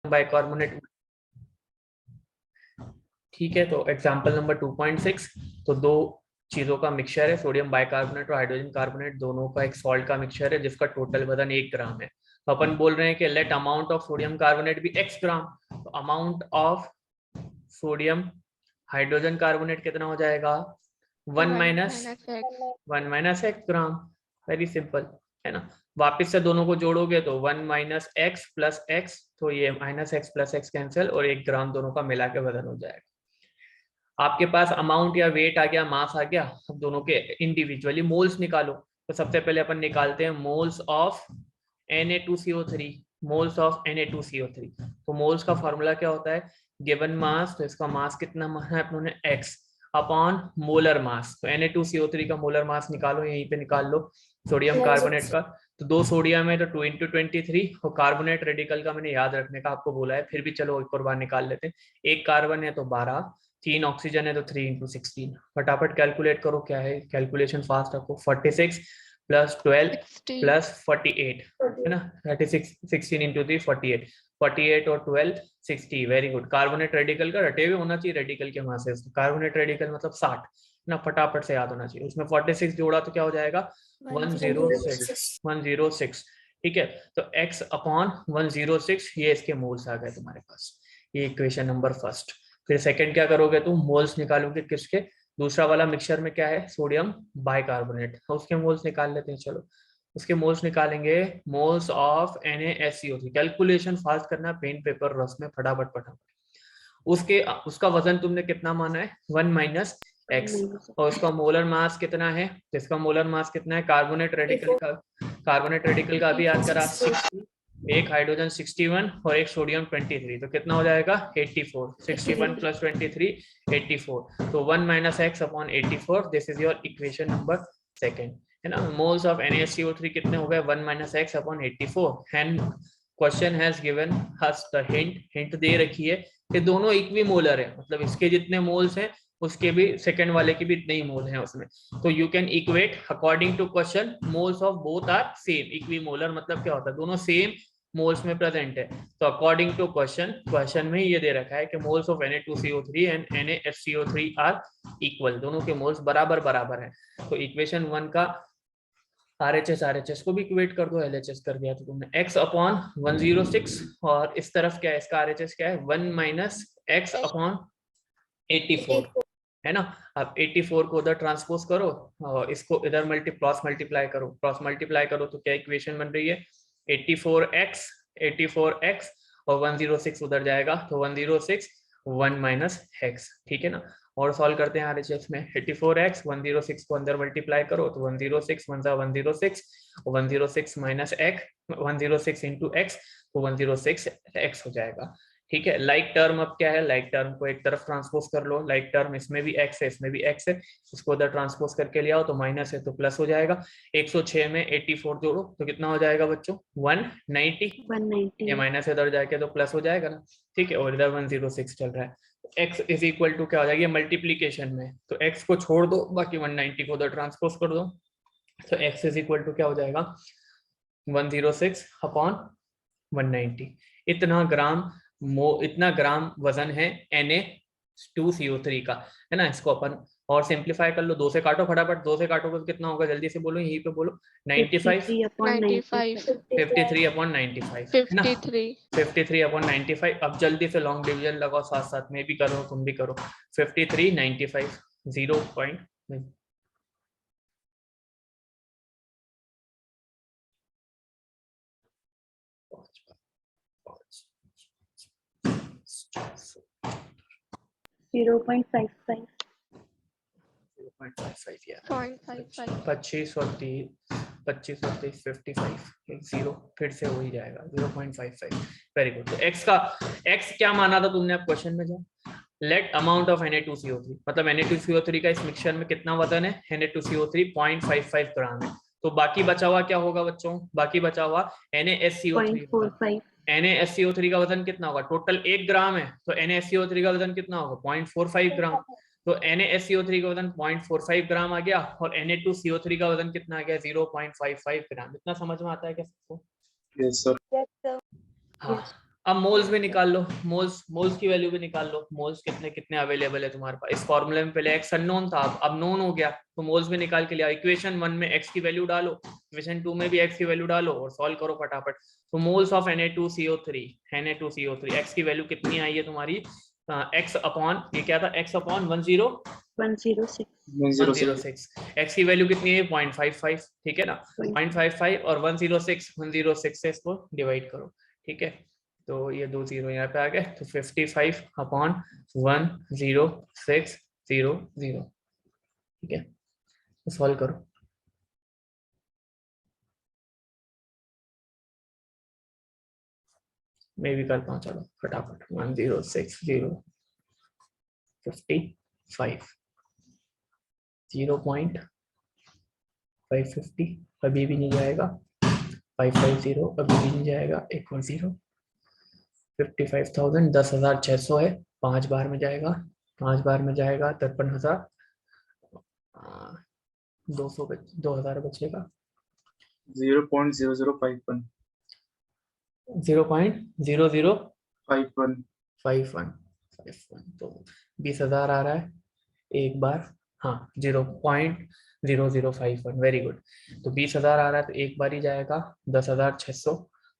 Bicarbonate. ठीक है, तो एग्जांपल नंबर 2.6, तो दो चीजों का मिक्सचर है, सोडियम बाइकार्बोनेट और हाइड्रोजन कार्बोनेट, दोनों का एक सॉल्ट का मिक्सचर है जिसका टोटल वजन 1 ग्राम है। तो अपन बोल रहे हैं कि let amount of sodium carbonate भी x ग्राम, तो amount of sodium hydrogen carbonate कितना हो जाएगा 1 minus x gram. Very simple है ना। वापस से दोनों को जोड़ोगे तो 1 माइनस एक्स प्लस एक्स, तो ये minus x plus x cancel और 1 ग्राम दोनों का मिला के वजन हो जाएगा। आपके पास अमाउंट या वेट आ गया, मास आ गया, अब दोनों के इंडिविजुअली मोल्स निकालो। तो सबसे पहले अपन निकालते हैं moles of Na2CO3, moles of Na2CO3। तो मोल्स का फॉर्मूला क्या होता है, गिवन मास, तो इसका मास कितना माना है अपनों ने x अपॉन मोलर मास। तो Na2CO3 का मोलर मास निकालो, यहीं पे निकाल लो सोडियम कार्बोनेट का। तो 2 सोडियम है तो 2 × 23, और कार्बोनेट रेडिकल का मैंने याद रखने का आपको बोला है, फिर भी चलो एक और बार निकाल लेते हैं। एक कार्बन है तो 12, 3 ऑक्सीजन है तो 3 × 16। फटाफट कैलकुलेट करो क्या है, कैलकुलेशन फास्ट रखो। 46 प्लस 12 प्लस 48 है ना, 36 16 × 3 48, 48 और 12 60। Very good. कार्बोनेट रेडिकल का रटे हुए होना चाहिए रेडिकल के मासेस, कार्बोनेट रेडिकल मतलब 60 ना, फटाफट से याद होना चाहिए। उसमें 46 जोड़ा तो क्या हो जाएगा 106। ठीक है, तो x अपॉन 106 ये इसके मोल्स आ गए तुम्हारे पास। ये इक्वेशन नंबर फर्स्ट। फिर सेकंड क्या करोगे तुम, मोल्स निकालोगे किसके, दूसरा वाला मिक्सचर में क्या है सोडियम बाइकार्बोनेट, तो उसके मोल्स निकाल लेते हैं। चलो उसके मोल्स निकालेंगे, moles of NaSCO3। Calculation fast करना, पेन पेपर रस में फटाफट फटाफट। उसके उसका वजन तुमने कितना माना है 1 माइनस एक्स, और उसका मोलर मास कितना है, तो इसका मोलर मास कितना है कार्बोनेट रेडिकल का भी याद करा 60, एक हाइड्रोजन 61 और एक सोडियम 23, तो कितना हो जाएगा 84। 61 प्लस 23 84, तो 1 minus X upon 84, this is your equation number second है ना। मोल्स ऑफ NaSCO3 कितने हो गए 1 minus X upon 84, and question has given us the hint दे रखी है कि दोनों इक्विमोलर है, मतलब इसके जितने मोल्स हैं उसके भी सेकंड वाले के भी इतने ही मोल हैं उसमें। तो you can equate according to question, moles of both are same. Equimolar मतलब क्या होता है, दोनों सेम मोल्स में प्रेजेंट है। तो अकॉर्डिंग टू क्वेश्चन में ये दे रखा है कि moles of Na2CO3 and NaSCO3 are equal, दोनों के मोल्स बराबर बराबर है। तो इक्वेशन 1 का RHS को भी इक्वेट कर दो, LHS कर दिया तो तुमने x अपॉन 106, और इस तरफ क्या है इसका RHS क्या है 1 माइनस एक्स अपॉन 84 है ना। अब 84 को उधर ट्रांसपोज करो और इसको इधर क्रॉस मल्टीप्लाई करो तो क्या इक्वेशन बन रही है 84x और 106 उधर जाएगा तो 106 1 माइनस एक्स। ठीक है ना, और सॉल्व करते हैं RHS में 84x 106 को अंदर मल्टीप्लाई करो तो 106 1 106, 106 माइनस एक्स 106 इंटू एक्स तो 106 एक्स हो जाएगा। ठीक है, लाइक टर्म अब क्या है, लाइक टर्म को एक तरफ ट्रांसपोज कर लो, लाइक टर्म इसमें भी x है इसमें भी x है, इसको उधर ट्रांसपोज करके ले आओ तो माइनस है तो प्लस हो जाएगा। 106 में 84 जोड़ो तो कितना हो जाएगा बच्चों 190, ये माइनस इधर जाके तो प्लस हो जाएगा ना। ठीक है, और इधर 106 चल रहा है, x इज इक्वल टू क्या हो जाएगा मल्टीप्लीकेशन में, तो x को छोड़ दो बाकी 190 को उधर ट्रांसपोज कर दो, तो x इज इक्वल टू क्या हो जाएगा 106 अपॉन 190। इतना ग्राम वजन है Na2CO3 का है ना। इसको अपन और सिंप्लीफाई कर लो, 2 से काटो फटाफट, 2 से काटोगे तो कितना होगा जल्दी से बोलो, यहीं पे बोलो 95 53 अपॉन 95 है ना, 53 अपॉन 95। अब जल्दी से लॉन्ग डिवीजन लगाओ साथ साथ, मैं भी करो तुम भी करो, 53 95 0.9 0.55 25 और 30 55 एक जीरो फिर से हो ही जाएगा 0.55। Very good. तो x क्या माना था तुमने अब क्वेश्चन में, जो लेट अमाउंट ऑफ Na2CO3, मतलब Na2CO3 का इस मिक्सचर में कितना वजन है Na2CO3 0.55 ग्राम है। तो बाकी बचा हुआ क्या होगा बच्चों, बाकी बचा हुआ NaSCO3 NaSCO3 का वजन कितना होगा, टोटल 1 ग्राम है तो NaSCO3 का वजन कितना होगा 0.45 ग्राम। तो NaSCO3 का वजन 0.45 ग्राम आ गया और Na2CO3 का वजन कितना आ गया 0.55 ग्राम। इतना समझ में आता है क्या सबको? Yes sir. हाँ, अब मोल्स भी निकाल लो, मोल्स की वैल्यू भी निकाल लो, मोल्स कितने कितने अवेलेबल है तुम्हारे पास। इस फॉर्मूले में पहले एक्स अननोन था, अब नोन हो गया, तो मोल्स भी निकाल के लिया। इक्वेशन 1 में एक्स की वैल्यू डालो, इक्वेशन 2 में भी एक्स की वैल्यू डालो और सॉल्व करो फटाफट। तो moles of Na2CO3, Na2CO3 x की वैल्यू कितनी आई है तुम्हारी, एक्स अपॉन, ये क्या था, एक्स अपॉन 106, एक्स की वैल्यू कितनी है 0.55, ठीक है ना, 0.55 और 106 से इसको डिवाइड करो, ठीक है। तो ये 2 0 यहाँ पे आ गए, तो 55 अपॉन 10600, ठीक है। तो सॉल्व करो, मैं भी करता हूँ, चलो फटाफट। 1060055 0.550 अभी भी नहीं जाएगा, 550 अभी भी नहीं जाएगा, एक और 0, 55,000 10,600 है, 5 बार में जाएगा, 5 बार में जाएगा 53,000, 2,000 बचेगा, 0.0051 0.0051 तो 20,000 आ रहा है एक बार, हाँ 0.0051, वेरी गुड। तो 20,000 आ रहा है तो एक बार ही जाएगा, 10,600,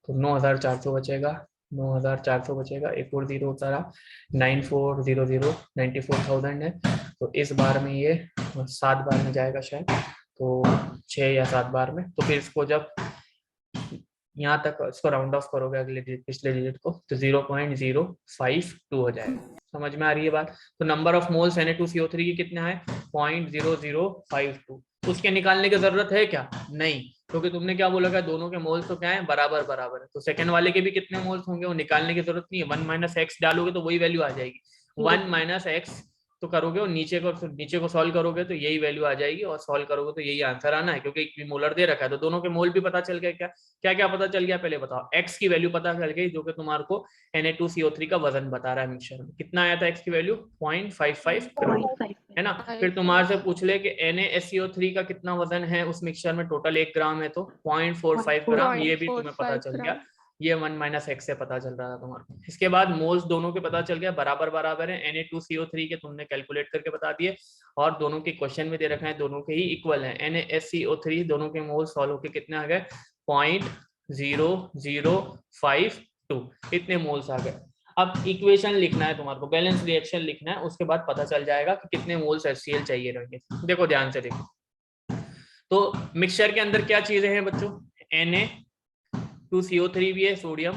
तो 9,400 बचेगा, 9,400 बचेगा, एक और 0 होता रहा, 9400 94,000 है। तो इस बार में ये 7 बार में जाएगा शायद, तो 6 या 7 बार में। तो फिर इसको जब यहाँ तक इसको राउंड ऑफ करोगे अगले पिछले डिजिट को, तो 0.052 हो जाएगा। समझ में आ रही है बात। तो नंबर ऑफ मोल्स Na2CO3 की कितना है 0.0052। उसके निकालने की जरूरत है क्या, नहीं, क्योंकि तुमने क्या बोला था, दोनों के मोल्स तो क्या है, बराबर बराबर है। तो सेकंड वाले के भी कितने मोल्स होंगे वो निकालने की जरूरत नहीं है, 1 माइनस एक्स डालोगे तो वही वैल्यू आ जाएगी, 1 माइनस एक्स तो करोगे और नीचे को सॉल्व करोगे तो यही वैल्यू आ जाएगी, और सॉल्व करोगे तो यही आंसर आना है, क्योंकि मोलर दे रखा है। तो दोनों के मोल भी पता चल गया, क्या क्या क्या पता चल गया, पहले बताओ। एक्स की वैल्यू पता चल गई, जो कि तुम्हारे को Na2CO3 का वजन बता रहा है मिक्सचर में, कितना आया था एक्स की वैल्यू 0.55 ग्राम, है ना। फिर तुम्हारे से पूछ ले कि Na2CO3 का कितना वजन है उस मिक्सचर में, टोटल 1 ग्राम है तो 0.45 ग्राम, ये भी तुम्हें पता चल गया, ये 1 माइनस एक्स से पता चल रहा था तुम्हारे को। इसके बाद मोल्स दोनों के पता चल गया, बराबर बराबर है, Na2CO3 के तुमने कैलकुलेट करके बता दिए, और दोनों के क्वेश्चन में दे रखा है, दोनों के ही इक्वल है। NaSCO3 दोनों के मोल्स सॉल्व होके कितने आ गए 0.0052, इतने मोल्स आ गए। अब इक्वेशन लिखना है तुम्हारे को, बैलेंस रिएक्शन लिखना है, उसके बाद पता चल जाएगा कि कितने मोल्स HCl चाहिए रहेंगे। देखो ध्यान से देखो, तो मिक्सचर के अंदर क्या चीजें हैं बच्चों, Na2CO3 भी है, सोडियम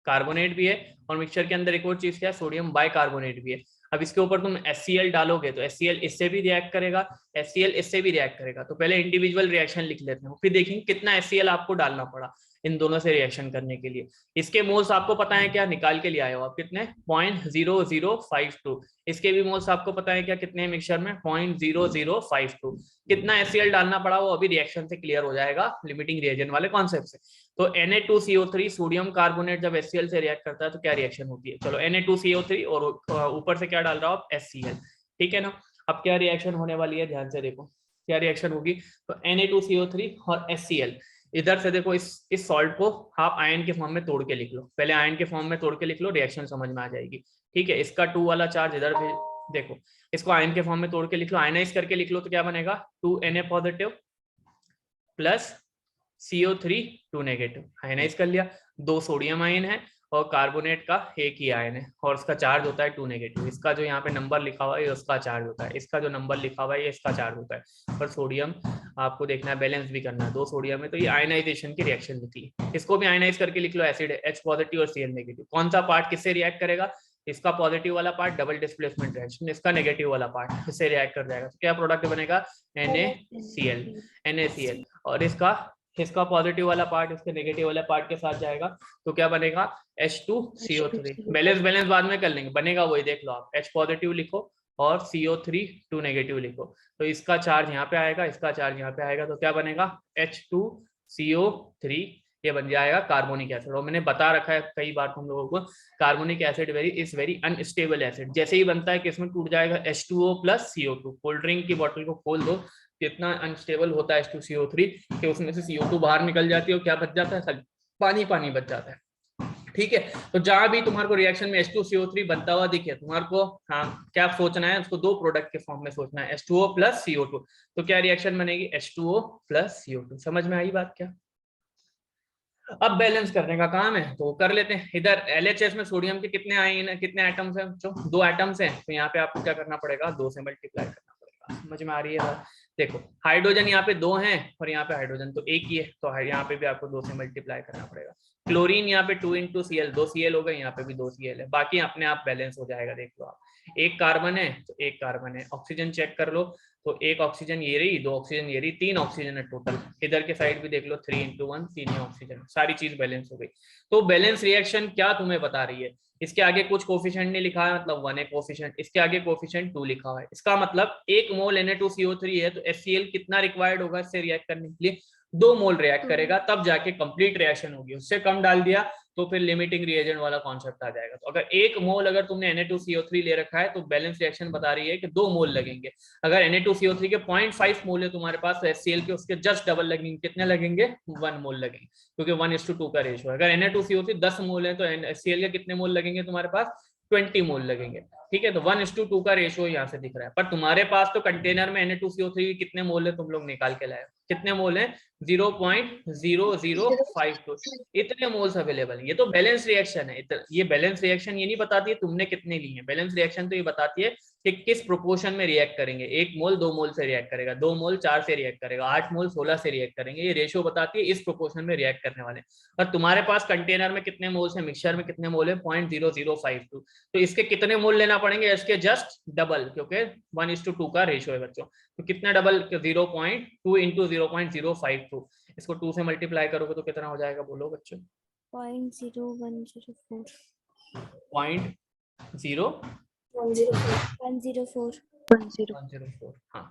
कार्बोनेट भी है, और मिक्सचर के अंदर एक और चीज क्या है, सोडियम बाइकार्बोनेट भी है। अब इसके ऊपर तुम HCl डालोगे तो HCl इससे भी रिएक्ट करेगा, HCl इससे भी रिएक्ट करेगा। तो पहले इंडिविजुअल रिएक्शन लिख लेते हैं, फिर देखेंगे कितना HCl आपको डालना पड़ा इन दोनों से रिएक्शन करने के लिए। इसके मोल्स आपको पता है क्या, निकाल के लिए आए हो आप, कितने 0.0052। इसके भी मोल्स आपको पता है क्या, कितने मिक्सचर में 0.0052। कितना HCl डालना पड़ा वो अभी रिएक्शन से क्लियर हो जाएगा, लिमिटिंग रिएजेंट वाले कॉन्सेप्ट से। तो Na2CO3 सोडियम कार्बोनेट जब HCl से रिएक्ट करता है तो क्या रिएक्शन होती है, चलो Na2CO3 और ऊपर से क्या डाल रहा हूं आप HCl, ठीक है ना। अब क्या रिएक्शन होने वाली है, ध्यान से देखो क्या रिएक्शन होगी। तो Na2CO3 और HCl, इधर से देखो इस सॉल्ट को आप आयन के फॉर्म में तोड़ के लिख लो, पहले आयन के फॉर्म में तोड़ के लिख लो, रिएक्शन समझ में आ जाएगी, ठीक है। इसका 2 वाला चार्ज इधर देखो, इसको आयन के फॉर्म में तोड़ के लिख लो, आयनाइज करके लिख लो, तो क्या बनेगा 2Na positive plus CO3 2 negative, ionise कर लिया। 2 सोडियम आयन है और कार्बोनेट का एक ही आयन है, और उसका चार्ज होता है 2 नेगेटिव। इसका जो यहाँ पे नंबर लिखा हुआ है उसका चार्ज होता है, इसका जो नंबर लिखा हुआ है इसका चार्ज होता है। पर सोडियम आपको देखना है, बैलेंस भी करना है, 2 सोडियम है तो ये आयनाइजेशन की रिएक्शन लिख ली। इसको भी आयनाइज करके लिख लो, एसिड H पॉजिटिव और Cl नेगेटिव। कौन सा पार्ट किससे रिएक्ट करेगा, इसका पॉजिटिव वाला पार्ट डबल डिस्प्लेसमेंट रिएक्शन, इसका नेगेटिव वाला पार्ट इससे रिएक्ट कर जाएगा, तो क्या प्रोडक्ट बनेगा NaCl, और इसका पॉजिटिव वाला पार्ट इसके नेगेटिव वाला पार्ट के साथ जाएगा, तो क्या बनेगा H2CO3। बैलेंस बाद में कर लेंगे, बनेगा वही, देख लो आप, H पॉजिटिव लिखो और CO3 2 नेगेटिव लिखो, तो इसका चार्ज यहाँ पे आएगा, इसका चार्ज यहाँ पे आएगा, तो क्या बनेगा H2CO3, ये बन जाएगा कार्बोनिक एसिड। और मैंने बता रखा है कई बार तुम लोगों को, carbonic acid is very unstable acid, जैसे ही बनता है किसमें टूट जाएगा H2O plus CO2। Cold drink की बोतल को खोल दो, कितना अनस्टेबल होता है H2CO3 कि उसमें से CO2 बाहर निकल जाती है और क्या बच जाता है, पानी पानी बच जाता है। ठीक है। तो जहां भी तुम्हारे को रिएक्शन में H2CO3 बनता हुआ दिखे, तुम्हारे को हाँ क्या सोचना है, उसको दो प्रोडक्ट के फॉर्म में सोचना है, H2O प्लस CO2। तो क्या रिएक्शन बनेगी, H2O प्लस CO2। समझ में आई बात क्या? अब बैलेंस करने का काम है तो कर लेते हैं। इधर LHS में सोडियम के कितने आयन, कितने एटम्स हैं? जो 2 एटम्स हैं, तो यहाँ पे आपको क्या करना पड़ेगा, 2 से मल्टीप्लाई करना पड़ेगा। समझ में आ रही है बात? देखो हाइड्रोजन यहाँ पे 2 हैं और यहाँ पे हाइड्रोजन तो एक ही है, तो यहाँ पे भी आपको 2 से मल्टीप्लाई करना पड़ेगा। क्लोरीन यहाँ पे 2 × Cl, 2 Cl हो गए, यहाँ पे भी 2 Cl है, बाकी अपने आप बैलेंस हो जाएगा। देख लो आप, एक कार्बन है तो एक कार्बन है। ऑक्सीजन चेक कर लो, तो एक ऑक्सीजन ये रही, 2 ऑक्सीजन ये रही, 3 ऑक्सीजन है टोटल। इधर के साइड भी देख लो, 3 × 1, 3 ही ऑक्सीजन, सारी चीज बैलेंस हो गई। तो बैलेंस रिएक्शन क्या तुम्हें बता रही है, इसके आगे कुछ कोफिशिएंट नहीं लिखा है, मतलब 1 है कोफिशिएंट, इसके आगे कोफिशिएंट 2 लिखा हुआ है। इसका मतलब 1 मोल Na2CO3 है, तो HCl कितना रिक्वायर्ड होगा इससे रिएक्ट करने के लिए, 2 मोल रिएक्ट करेगा, तब जाके कंप्लीट रिएक्शन होगी। उससे कम डाल दिया तो फिर लिमिटिंग रिएजेंट वाला कॉन्सेप्ट आ जाएगा। तो अगर 1 मोल अगर तुमने Na2CO3 ले रखा है तो बैलेंस रिएक्शन बता रही है कि 2 मोल लगेंगे। अगर Na2CO3 के 0.5 मोल है तुम्हारे पास, तो HCl के उसके जस्ट डबल लगेंगे। कितने लगेंगे, 1 मोल लगेंगे, क्योंकि 1:2 का रेशो है। अगर Na2CO3 10 मोल है तो HCl के कितने मोल लगेंगे तुम्हारे पास, 20 मोल लगेंगे। ठीक है, तो 1:2 का रेशियो यहाँ से दिख रहा है। पर तुम्हारे पास तो कंटेनर में Na2CO3 कितने मोल है तुम लोग निकाल के लाए, कितने मोल है, 0.0052। इतने मोल्स अवेलेबल है। ये तो बैलेंस रिएक्शन है। ये बैलेंस रिएक्शन ये नहीं बताती है तुमने कितने लिए हैं, बैलेंस रिएक्शन तो ये बताती है कि किस प्रोपोर्शन में रिएक्ट करेंगे। 1 मोल 2 मोल से रिएक्ट करेगा, 2 मोल 4 से रिएक्ट करेगा, 8 मोल 16 से रिएक्ट करेंगे। ये रेशियो बताती है इस प्रोपोर्शन में रिएक्ट करने वाले। और तुम्हारे पास कंटेनर में कितने मोल्स हैं, मिक्सचर में कितने मोल है, 0.0052। तो इसके कितने मोल लेना पड़ेंगे, इसके जस्ट डबल, क्योंकि 1:2 का रेशियो है बच्चों। तो कितना डबल, 0.2 × 0.052। इसको 2 से मल्टीप्लाई करोगे तो कितना हो जाएगा, बोलो बच्चों? 0.0104 हाँ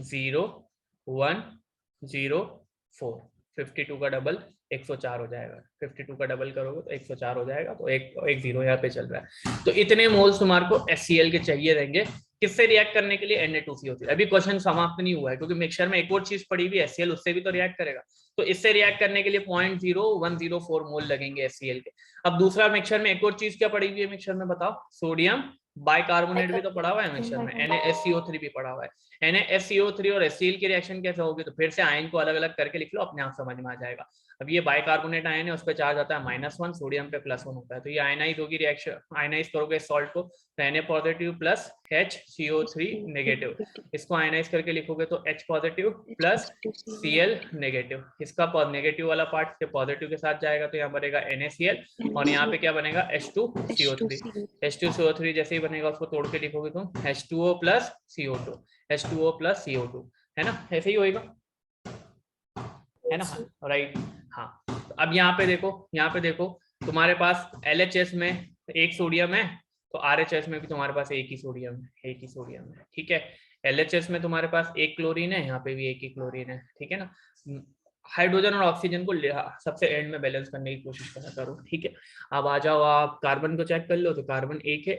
0.0104। 52 का डबल 104 हो जाएगा, 52 का डबल करोगे तो 104 हो जाएगा। तो एक जीरो यहाँ पे चल रहा है। तो इतने मोल्स तुम्हारे को HCl के चाहिए रहेंगे किससे रिएक्ट करने के लिए, Na2CO3। अभी क्वेश्चन समाप्त नहीं हुआ है, क्योंकि मिक्सचर में एक और चीज पड़ी हुई है HCl, उससे भी तो रिएक्ट करेगा। तो इससे रिएक्ट करने के लिए 0.0104 मोल लगेंगे HCl के। अब दूसरा मिक्सचर में एक और चीज क्या पड़ी हुई है मिक्सचर में, बताओ? सोडियम बाइकार्बोनेट भी तो पड़ा हुआ है मिक्सचर में, NaSCO3 भी पड़ा हुआ है। NaSCO3 और HCl की रिएक्शन कैसे होगी, तो फिर से आयन को अलग अलग करके लिख लो, अपने आप समझ में आ जाएगा। अब ये बाइकार्बोनेट आयन है, उस पर चार्ज आता है -1, सोडियम पे +1 होता है। तो ये आयनाइज होगी, रिएक्शन आयनाइज करोगे सॉल्ट को, तो Na positive plus HCO3 negative. इसको आयनाइज करके लिखोगे तो H positive plus Cl negative. इसका नेगेटिव वाला पार्ट पॉजिटिव के साथ जाएगा, तो यहाँ बनेगा NaCl, और यहाँ पे क्या बनेगा, H2CO3। H2CO3 जैसे ही बनेगा उसको तोड़ के लिखोगे तुम H2O plus CO2, H2O plus CO2, है ना? ऐसे ही होएगा, है ना? राइट। हाँ, अब यहाँ पे देखो तुम्हारे पास LHS में एक सोडियम है, तो RHS में भी तुम्हारे पास एक ही सोडियम है। ठीक है, LHS में तुम्हारे पास एक क्लोरीन है, यहाँ पे भी एक ही क्लोरीन है। ठीक है ना? हाइड्रोजन और ऑक्सीजन को सबसे एंड में बैलेंस करने की कोशिश करो। ठीक है, अब आ जाओ आप कार्बन को चेक कर लो, तो कार्बन एक है।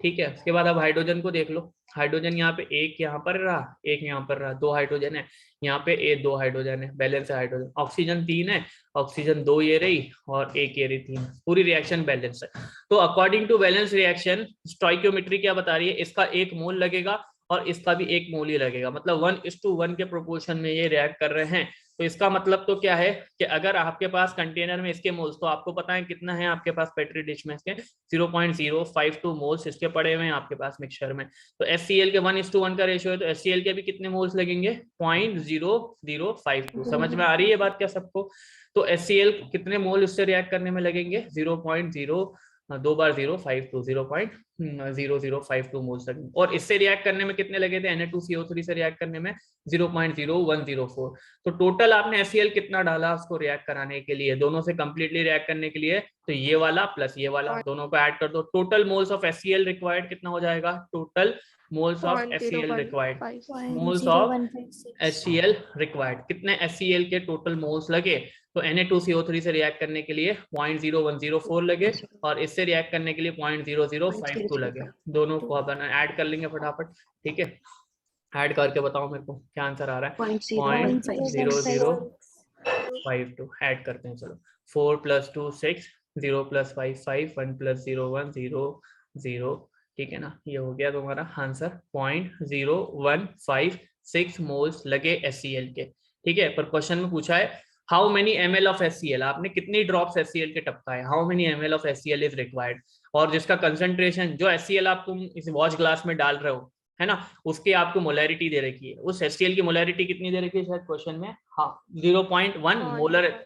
ठीक है, उसके बाद अब हाइड्रोजन को देख लो। हाइड्रोजन यहाँ पे एक यहाँ पर रहा, एक यहाँ पर रहा, 2 हाइड्रोजन है यहाँ पे, 2 हाइड्रोजन है, बैलेंस है हाइड्रोजन। ऑक्सीजन 3 है, ऑक्सीजन 2 ये रही और एक ये रही, 3। पूरी रिएक्शन बैलेंस है। तो according to balance reaction stoichiometry क्या बता रही है, इसका 1 मोल लगेगा और इसका भी 1 मोल ही लगेगा, मतलब 1:1 के प्रोपोर्शन में ये रिएक्ट कर रहे हैं। तो इसका मतलब तो क्या है कि अगर आपके पास कंटेनर में इसके मोल्स, तो आपको पता है कितना है आपके पास पेट्री डिश में, इसके 0.052 मोल्स इसके पड़े हुए हैं आपके पास मिक्सचर में। तो HCl के 1:1 का रेशियो है, तो HCl के भी कितने मोल्स लगेंगे, 0.0052। समझ में आ रही है बात क्या सबको? तो HCl कितने मोल इससे रिएक्ट करने में लगेंगे, 0.0 2 बार 0.52, 0.0052 मोल्स लगेंगे। और इससे रिएक्ट करने में कितने लगे थे, Na2CO3 से रिएक्ट करने में 0.0104। तो टोटल आपने HCl कितना डाला उसको रिएक्ट कराने के लिए, दोनों से कंप्लीटली रिएक्ट करने के लिए, तो ये वाला प्लस ये वाला दोनों को ऐड कर दो। Total moles of HCl required कितना हो जाएगा, total moles of HCl required, moles of HCl required, कितने HCl के टोटल मोल्स लगे, तो Na2CO3 से रिएक्ट करने के लिए 0.0104 लगे और इससे रिएक्ट करने के लिए 0.0052 लगे। दोनों को अपन ऐड कर लेंगे फटाफट। ठीक है, ऐड करके बताओ मेरे को क्या आंसर आ रहा है। 0.0052 ऐड करते हैं, चलो 4 + 2 6, 0 + 5 5, 1 + 0 1 0 0, ठीक है ना। ये हो गया तुम्हारा आंसर 0.0156 मोल्स लगे HCl के, ठीक है। पर क्वेश्चन में पूछा है how many ml of HCl, आपने कितनी ड्रॉप्स HCl के टपकाए, how many ml of HCl is required, और जिसका कंसंट्रेशन, जो HCl आप तुम इस वॉच ग्लास में डाल रहे हो है ना, उसकी आपको मोलैरिटी दे रखी है, उस HCl की मोलैरिटी कितनी दे रखी है शायद क्वेश्चन में, हाँ 0.1 मोलर,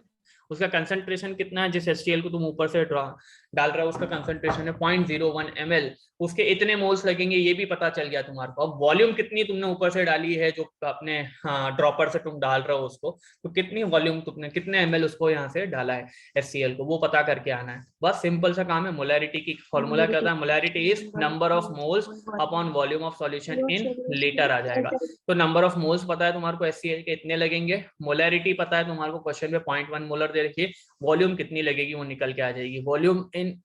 उसका कंसंट्रेशन कितना है, जिस HCl को तुम ऊपर से डाल रहा है उसका कंसंट्रेशन है 0.01 ml, उसके इतने मोल्स लगेंगे ये भी पता चल गया तुम्हारे को। अब वॉल्यूम कितनी तुमने ऊपर से डाली है, जो अपने ड्रॉपर से तुम डाल रहे हो उसको, तो कितनी वॉल्यूम तुमने, कितने ml उसको यहाँ से डाला है HCl को, वो पता करके आना है। बस सिंपल सा काम है। मोलैरिटी की फॉर्मूला क्या था, molarity is number of moles upon volume of solution in litre आ जाएगा। तो नंबर ऑफ मोल्स पता है तुम्हारे को HCl के इतने लगेंगे, मोलैरिटी पता है तुम्हारे को, क्वेश्चन में 0.1 मोलर दे रखिए, वॉल्यूम कितनी लगेगी वो निकल के आ जाएगी। वॉल्यूम इन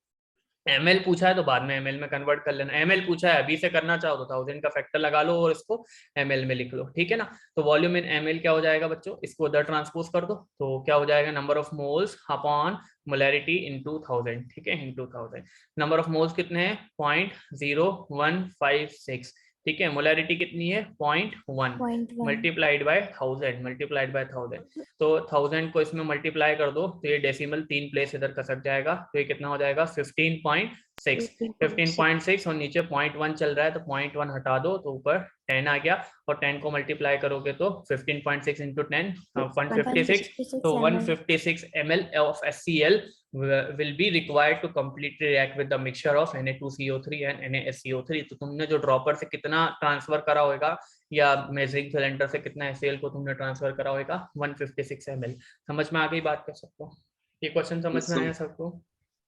ml पूछा है तो बाद में ml में कन्वर्ट कर लेना, ml पूछा है अभी से करना चाहो तो 1000 का फैक्टर लगा लो और इसको ml में लिख लो, ठीक है ना। तो वॉल्यूम इन ml क्या हो जाएगा बच्चों, इसको उधर ट्रांसपोज कर दो तो क्या हो जाएगा, number of moles upon molarity into 1000, ठीक है, इनटू 1000। नंबर ऑफ मोल्स कितने हैं 0.0156, ठीक है। मोलैरिटी कितनी है 0.1 मल्टीप्लाइड बाय 1000, मल्टीप्लाइड बाय 1000, तो 1000 को इसमें मल्टीप्लाई कर दो तो ये डेसिमल 3 प्लेस इधर खसक जाएगा, तो ये कितना हो जाएगा 15.6 और नीचे 0.1 चल रहा है तो 0.1 हटा दो तो ऊपर 10 आ गया, और 10 को मल्टीप्लाई करोगे तो 15.6 इंटू 10 156, तो 156 ml of HCl will be required to completely react with the mixture of Na2CO3 and NaSCO3। तो तुमने जो ड्रॉपर से कितना ट्रांसफर करा होगा या मेजरिंग सिलेंडर से कितना HCl को तुमने ट्रांसफर करा होगा 156 ml। समझ में आ गई बात कर सकते हो, ये क्वेश्चन समझ में आया सबको?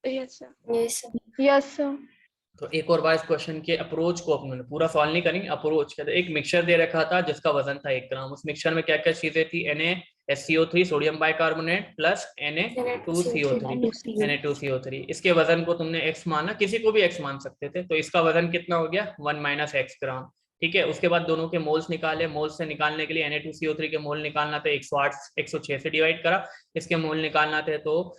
Yes sir. तो एक और बार इस क्वेश्चन के अप्रोच को अपने पूरा सॉल्व नहीं करेंगे, अप्रोच कहते एक मिक्सचर दे रखा था जिसका वजन था 1 ग्राम, उस मिक्सचर में क्या क्या चीजें थी, NaSCO3 sodium bicarbonate plus Na2CO3, इसके वजन को तुमने x माना, किसी को भी x मान सकते थे, तो इसका वजन कितना हो गया 1 - x ग्राम, ठीक है। उसके बाद दोनों के मोल्स निकाले, मोल्स से निकालने के लिए Na2CO3 के मोल निकालना थे 108 106 से डिवाइड करा, इसके मोल निकालना थे तो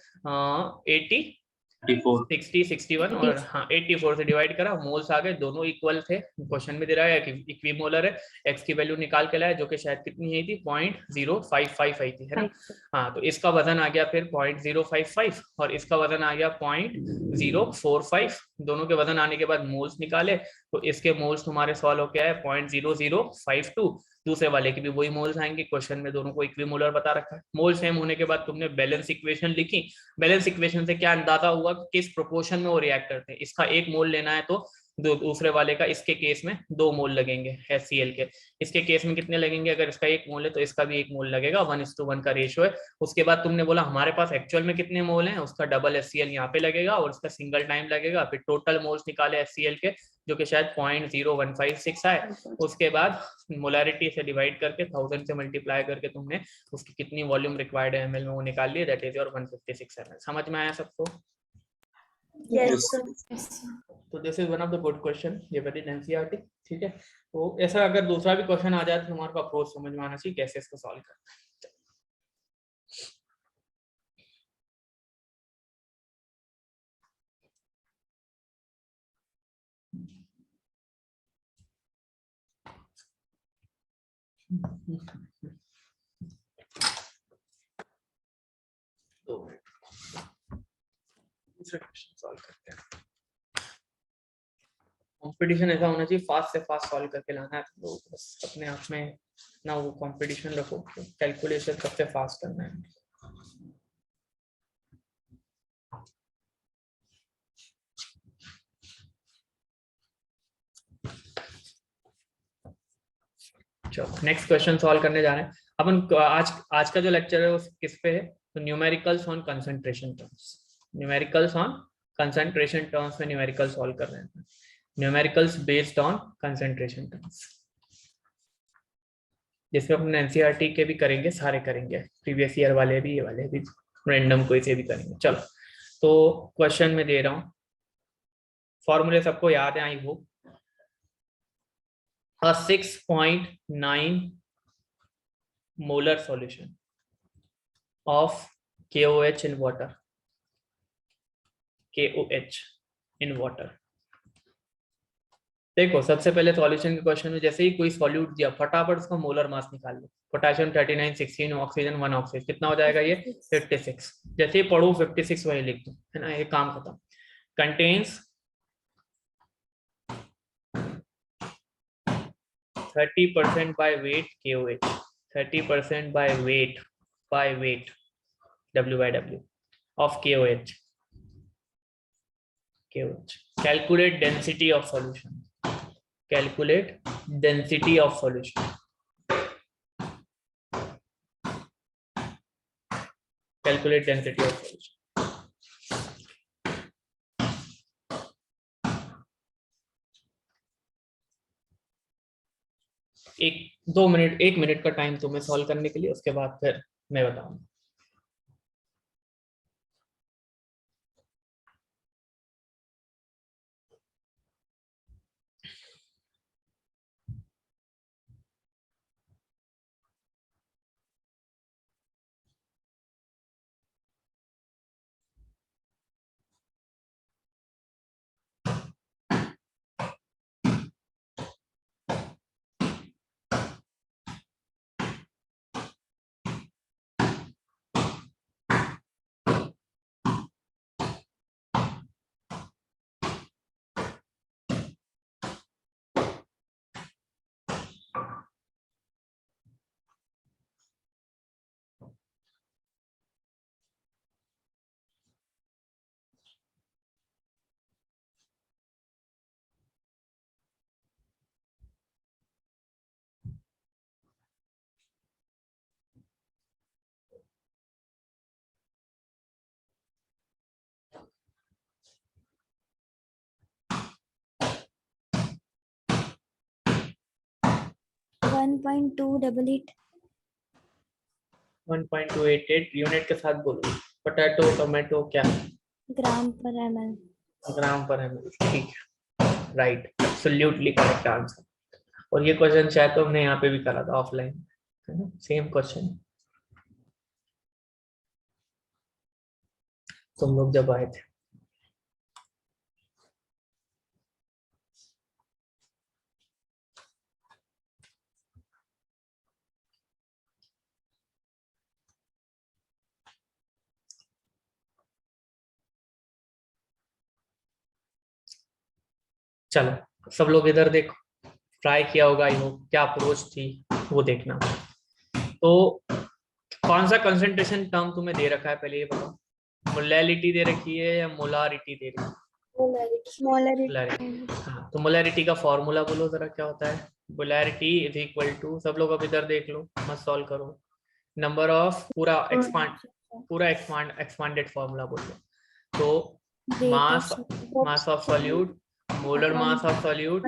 80 60 61 और हाँ 84 से डिवाइड करा, मोल्स आ गए, दोनों इक्वल थे, क्वेश्चन में दे रहा है कि इक्विमोलर है, एक्स की वैल्यू निकाल के लाया जो कि शायद कितनी आई थी 0.055 आई थी, है ना। हाँ तो इसका वजन आ गया फिर 0.055 और इसका वजन आ गया 0.045, दोनों के वजन आने के बाद मोल्स निकाले तो इसके मोल्स तुम्हारे सॉल्व हो गया है 0.0052, दूसरे वाले के भी वही मोल्स आएंगे, क्वेश्चन में दोनों को इक्विमोलर बता रखा है। मोल सेम होने के बाद तुमने बैलेंस इक्वेशन लिखी, बैलेंस इक्वेशन से क्या अंदाजा हुआ कि किस प्रोपोर्शन में वो रिएक्ट करते हैं, इसका 1 मोल लेना है तो दूसरे वाले का, इसके केस में 2 मोल लगेंगे HCl के, इसके केस में कितने लगेंगे, अगर इसका 1 मोल है तो इसका भी 1 मोल लगेगा, 1:1 का रेशियो है। उसके बाद तुमने बोला हमारे पास एक्चुअल में कितने मोल हैं, उसका डबल HCl यहाँ पे लगेगा और उसका सिंगल टाइम लगेगा, फिर टोटल मोल्स निकाले HCl के जो कि शायद 0.0156 आए, उसके बाद मोलैरिटी से डिवाइड करके 1000 से मल्टीप्लाई करके तुमने उसकी कितनी वॉल्यूम रिक्वायर्ड है ml में वो निकाल लिया, दैट इज योर 156 ml। समझ में आया सबको? यस। तो this is one of the good question, ये वेरी NCERT, ठीक है। तो ऐसा अगर दूसरा भी क्वेश्चन आ जाए तो तुम्हारे को अप्रोच समझ में आना चाहिए कैसे इसको सॉल्व करना है। दूसरा क्वेश्चन सॉल्व करते हैं। कंपटीशन ऐसा होना चाहिए फास्ट से फास्ट सॉल्व करके लाना है, तो बस अपने आप में ना वो कंपटीशन रखो, कैलकुलेशन सबसे फास्ट करना है। चलो नेक्स्ट क्वेश्चन सॉल्व करने जा रहे हैं अपन। आज का जो लेक्चर है वो किस पे है, तो numericals on concentration terms, numericals on concentration terms में न्यूमेरिकल सॉल्व कर रहे हैं, numericals based on concentration terms, जिसमें अपन NCERT के भी करेंगे, सारे करेंगे, प्रीवियस ईयर वाले भी, ये वाले भी, रैंडम कोई से भी करेंगे। चलो तो क्वेश्चन में दे रहा हूँ, फॉर्मूले सबको याद है आई वो, 6.9 molar solution of KOH in water KOH in water. देखो सबसे पहले सॉल्यूशन के क्वेश्चन में जैसे ही कोई सॉल्यूट दिया फटाफट उसका मोलर मास निकाल लो। पोटेशियम 39, 16, ऑक्सीजन 1 ऑक्सीजन, कितना हो जाएगा ये 56। जैसे ही पढ़ो 56 वही लिख दो, है ना, ये काम खत्म। Contains 30% by weight KOH, 30% by weight W by W of KOH. Calculate density of solution. Calculate density of solution. Calculate density of solution. एक मिनट का टाइम तुम्हें सॉल्व करने के लिए, उसके बाद फिर मैं बताऊंगा। 1.288 1.288 यूनिट के साथ बोलो। पोटैटो टोमेटो क्या? ग्राम पर ml। ग्राम पर ml, ठीक है, राइट, एब्सोल्युटली करेक्ट आंसर। और ये क्वेश्चन शायद तो हमने यहाँ पे भी करा था ऑफलाइन, है ना, सेम क्वेश्चन तुम लोग जब आए थे। चलो सब लोग इधर देखो, ट्राई किया होगा, आई होप, क्या अप्रोच थी वो देखना। तो कौन सा कंसंट्रेशन टर्म तुम्हें दे रखा है पहले ये बताओ? मोलैलिटी दे रखी है या मोलारिटी दे रखी है? मोलैरिटी। हाँ, तो मोलैरिटी का फॉर्मूला बोलो जरा, क्या होता है? मोलैरिटी इज इक्वल टू, सब लोग अब इधर देख लो, मत सॉल्व करो, नंबर ऑफ, पूरा एक्सपांडेड फॉर्मूला बोलो। तो mass of solute, molar mass of solute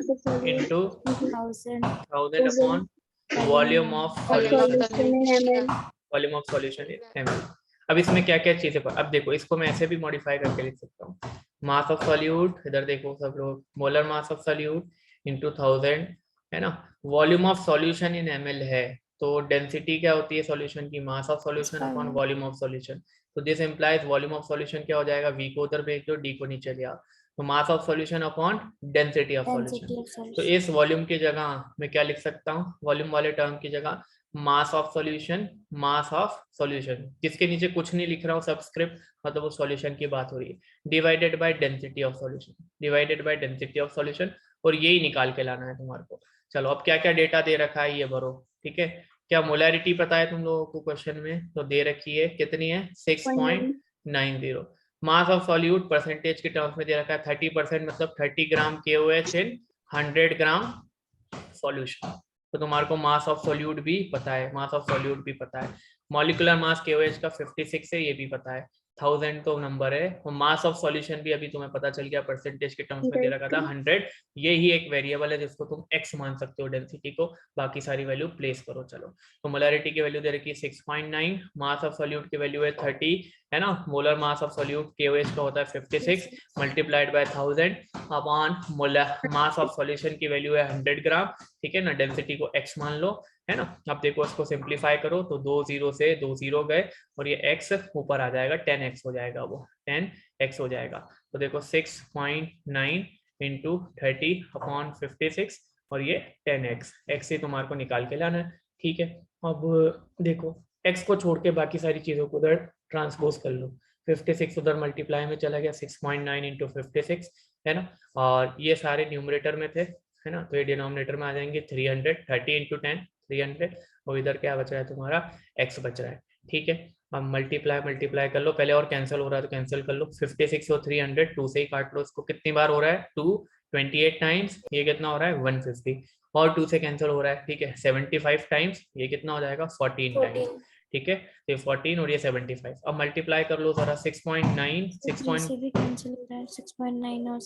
into 1000 upon volume of solution, volume of solution ml। अब इसमें क्या क्या चीजें पर, अब देखो इसको मैं ऐसे भी मॉडिफाई करके लिख सकता हूँ, मास ऑफ सॉल्यूट, इधर देखो सब लोग, molar mass of solute into 1000, है ना, volume of solution in ml है, तो डेंसिटी क्या होती है सॉल्यूशन की? Mass of solution upon volume of solution. तो this implies volume of solution क्या हो जाएगा? v को उधर भेज दो, d को नीचे ले आओ, तो mass of solution upon density of solution. तो इस वॉल्यूम की जगह मैं क्या लिख सकता हूँ? वॉल्यूम वाले टर्म की जगह मास of solution, mass of solution, जिसके नीचे कुछ नहीं लिख रहा हूँ सबस्क्रिप्ट, मतलब वो सॉल्यूशन की बात हो रही है, divided by density of solution, divided by density of solution, और यही निकाल के लाना है तुम्हारे को। चलो अब क्या क्या डेटा दे रखा है ये भरो, ठीक है। क्या मोलैरिटी पता है तुम लोगों को क्वेश्चन में? तो दे रखी है, कितनी है? 6.90। मास ऑफ सॉल्यूट परसेंटेज के टर्म्स में दे रखा है 30%, मतलब 30 ग्राम KOH इन 100 ग्राम सॉल्यूशन। तो तुम्हारे को मास ऑफ सॉल्यूट भी पता है, मास ऑफ सॉल्यूट भी पता है, मॉलिक्यूलर मास KOH का 56 है, ये भी पता है, 1000 तो नंबर है, और मास ऑफ सॉल्यूशन भी अभी तुम्हें पता चल गया, परसेंटेज के टर्म्स में दे रखा था 100। ये ही एक वेरिएबल है जिसको तुम x मान सकते हो डेंसिटी को, बाकी सारी वैल्यू प्लेस करो। चलो तो मोलैरिटी की वैल्यू दे रखी है 6.9, मास ऑफ सॉल्यूट की वैल्यू है 30, है ना, molar mass of solute KOH का होता है 56 multiplied by 1000, upon mass of solution की वैल्यू है 100 ग्राम, ठीक है ना, डेंसिटी को x मान लो, है ना। अब देखो इसको सिंप्लीफाई करो तो 2 0 से 2 0 गए और ये x ऊपर आ जाएगा, 10x हो जाएगा, वो 10x हो जाएगा। तो देखो 6.9 इंटू 30 अपॉन 56 और ये 10x, x ही तुम्हारे को निकाल के लाना है, ठीक है। अब देखो x को छोड़ के बाकी सारी चीजों को उधर ट्रांसपोज कर लो, 56 उधर मल्टीप्लाई में चला गया, 6.9 इंटू 56, है ना, और ये सारे न्यूमरेटर में थे, है ना, तो ये डिनोमिनेटर में आ जाएंगे 300, 30 इंटू 10 300, और इधर क्या बच रहा है तुम्हारा x बच रहा है, ठीक है। अब मल्टीप्लाई कर लो पहले, और कैंसिल हो रहा है तो कैंसिल कर लो, 56 और 300 2 से ही काट लो इसको, कितनी बार हो रहा है 2 28 टाइम्स, ये कितना हो रहा है 150, और 2 से कैंसिल हो रहा है, ठीक है, 75 टाइम्स, ये कितना हो जाएगा 14 टाइम्स, ठीक है। तो 14 और ये 75, अब मल्टीप्लाई कर लो जरा, 6.9 3 से भी कैंसिल हो रहा है, 6.9 और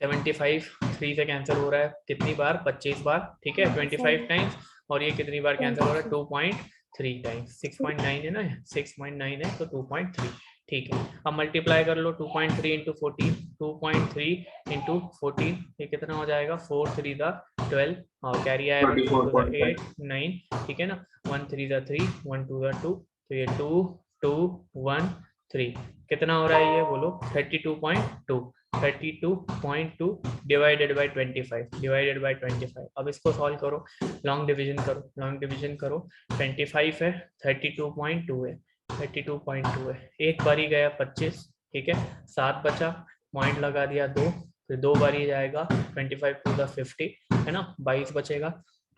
75 3 से कैंसिल हो रहा है कितनी बार 25 बार, ठीक है, 25 टाइम्स, और ये कितनी बार कैंसिल हो रहा है 2.3 टाइम्स, 6.9 है ना, 6.9 है तो 2.3, ठीक है। अब मल्टीप्लाई कर लो 2.3 इंटू 14, 2.3 इंटू 14, ये कितना हो जाएगा 4 3 12, और कैरी आया 1 2 8 9, ठीक है ना, 1 3 3 1 2 2, तो ये 2 2 1 3, कितना हो रहा है ये बोलो 32.2, 32.2 डिवाइडेड बाय 25, डिवाइडेड बाय 25। अब इसको सॉल्व करो, लॉन्ग डिवीजन करो, लॉन्ग डिवीजन करो, 25 है, 32.2 है, 32.2 है, एक बारी गया 25, ठीक है, 7 बचा, पॉइंट लगा दिया 2, फिर 2 बारी जाएगा 25 टू द 50, है ना, 22 बचेगा,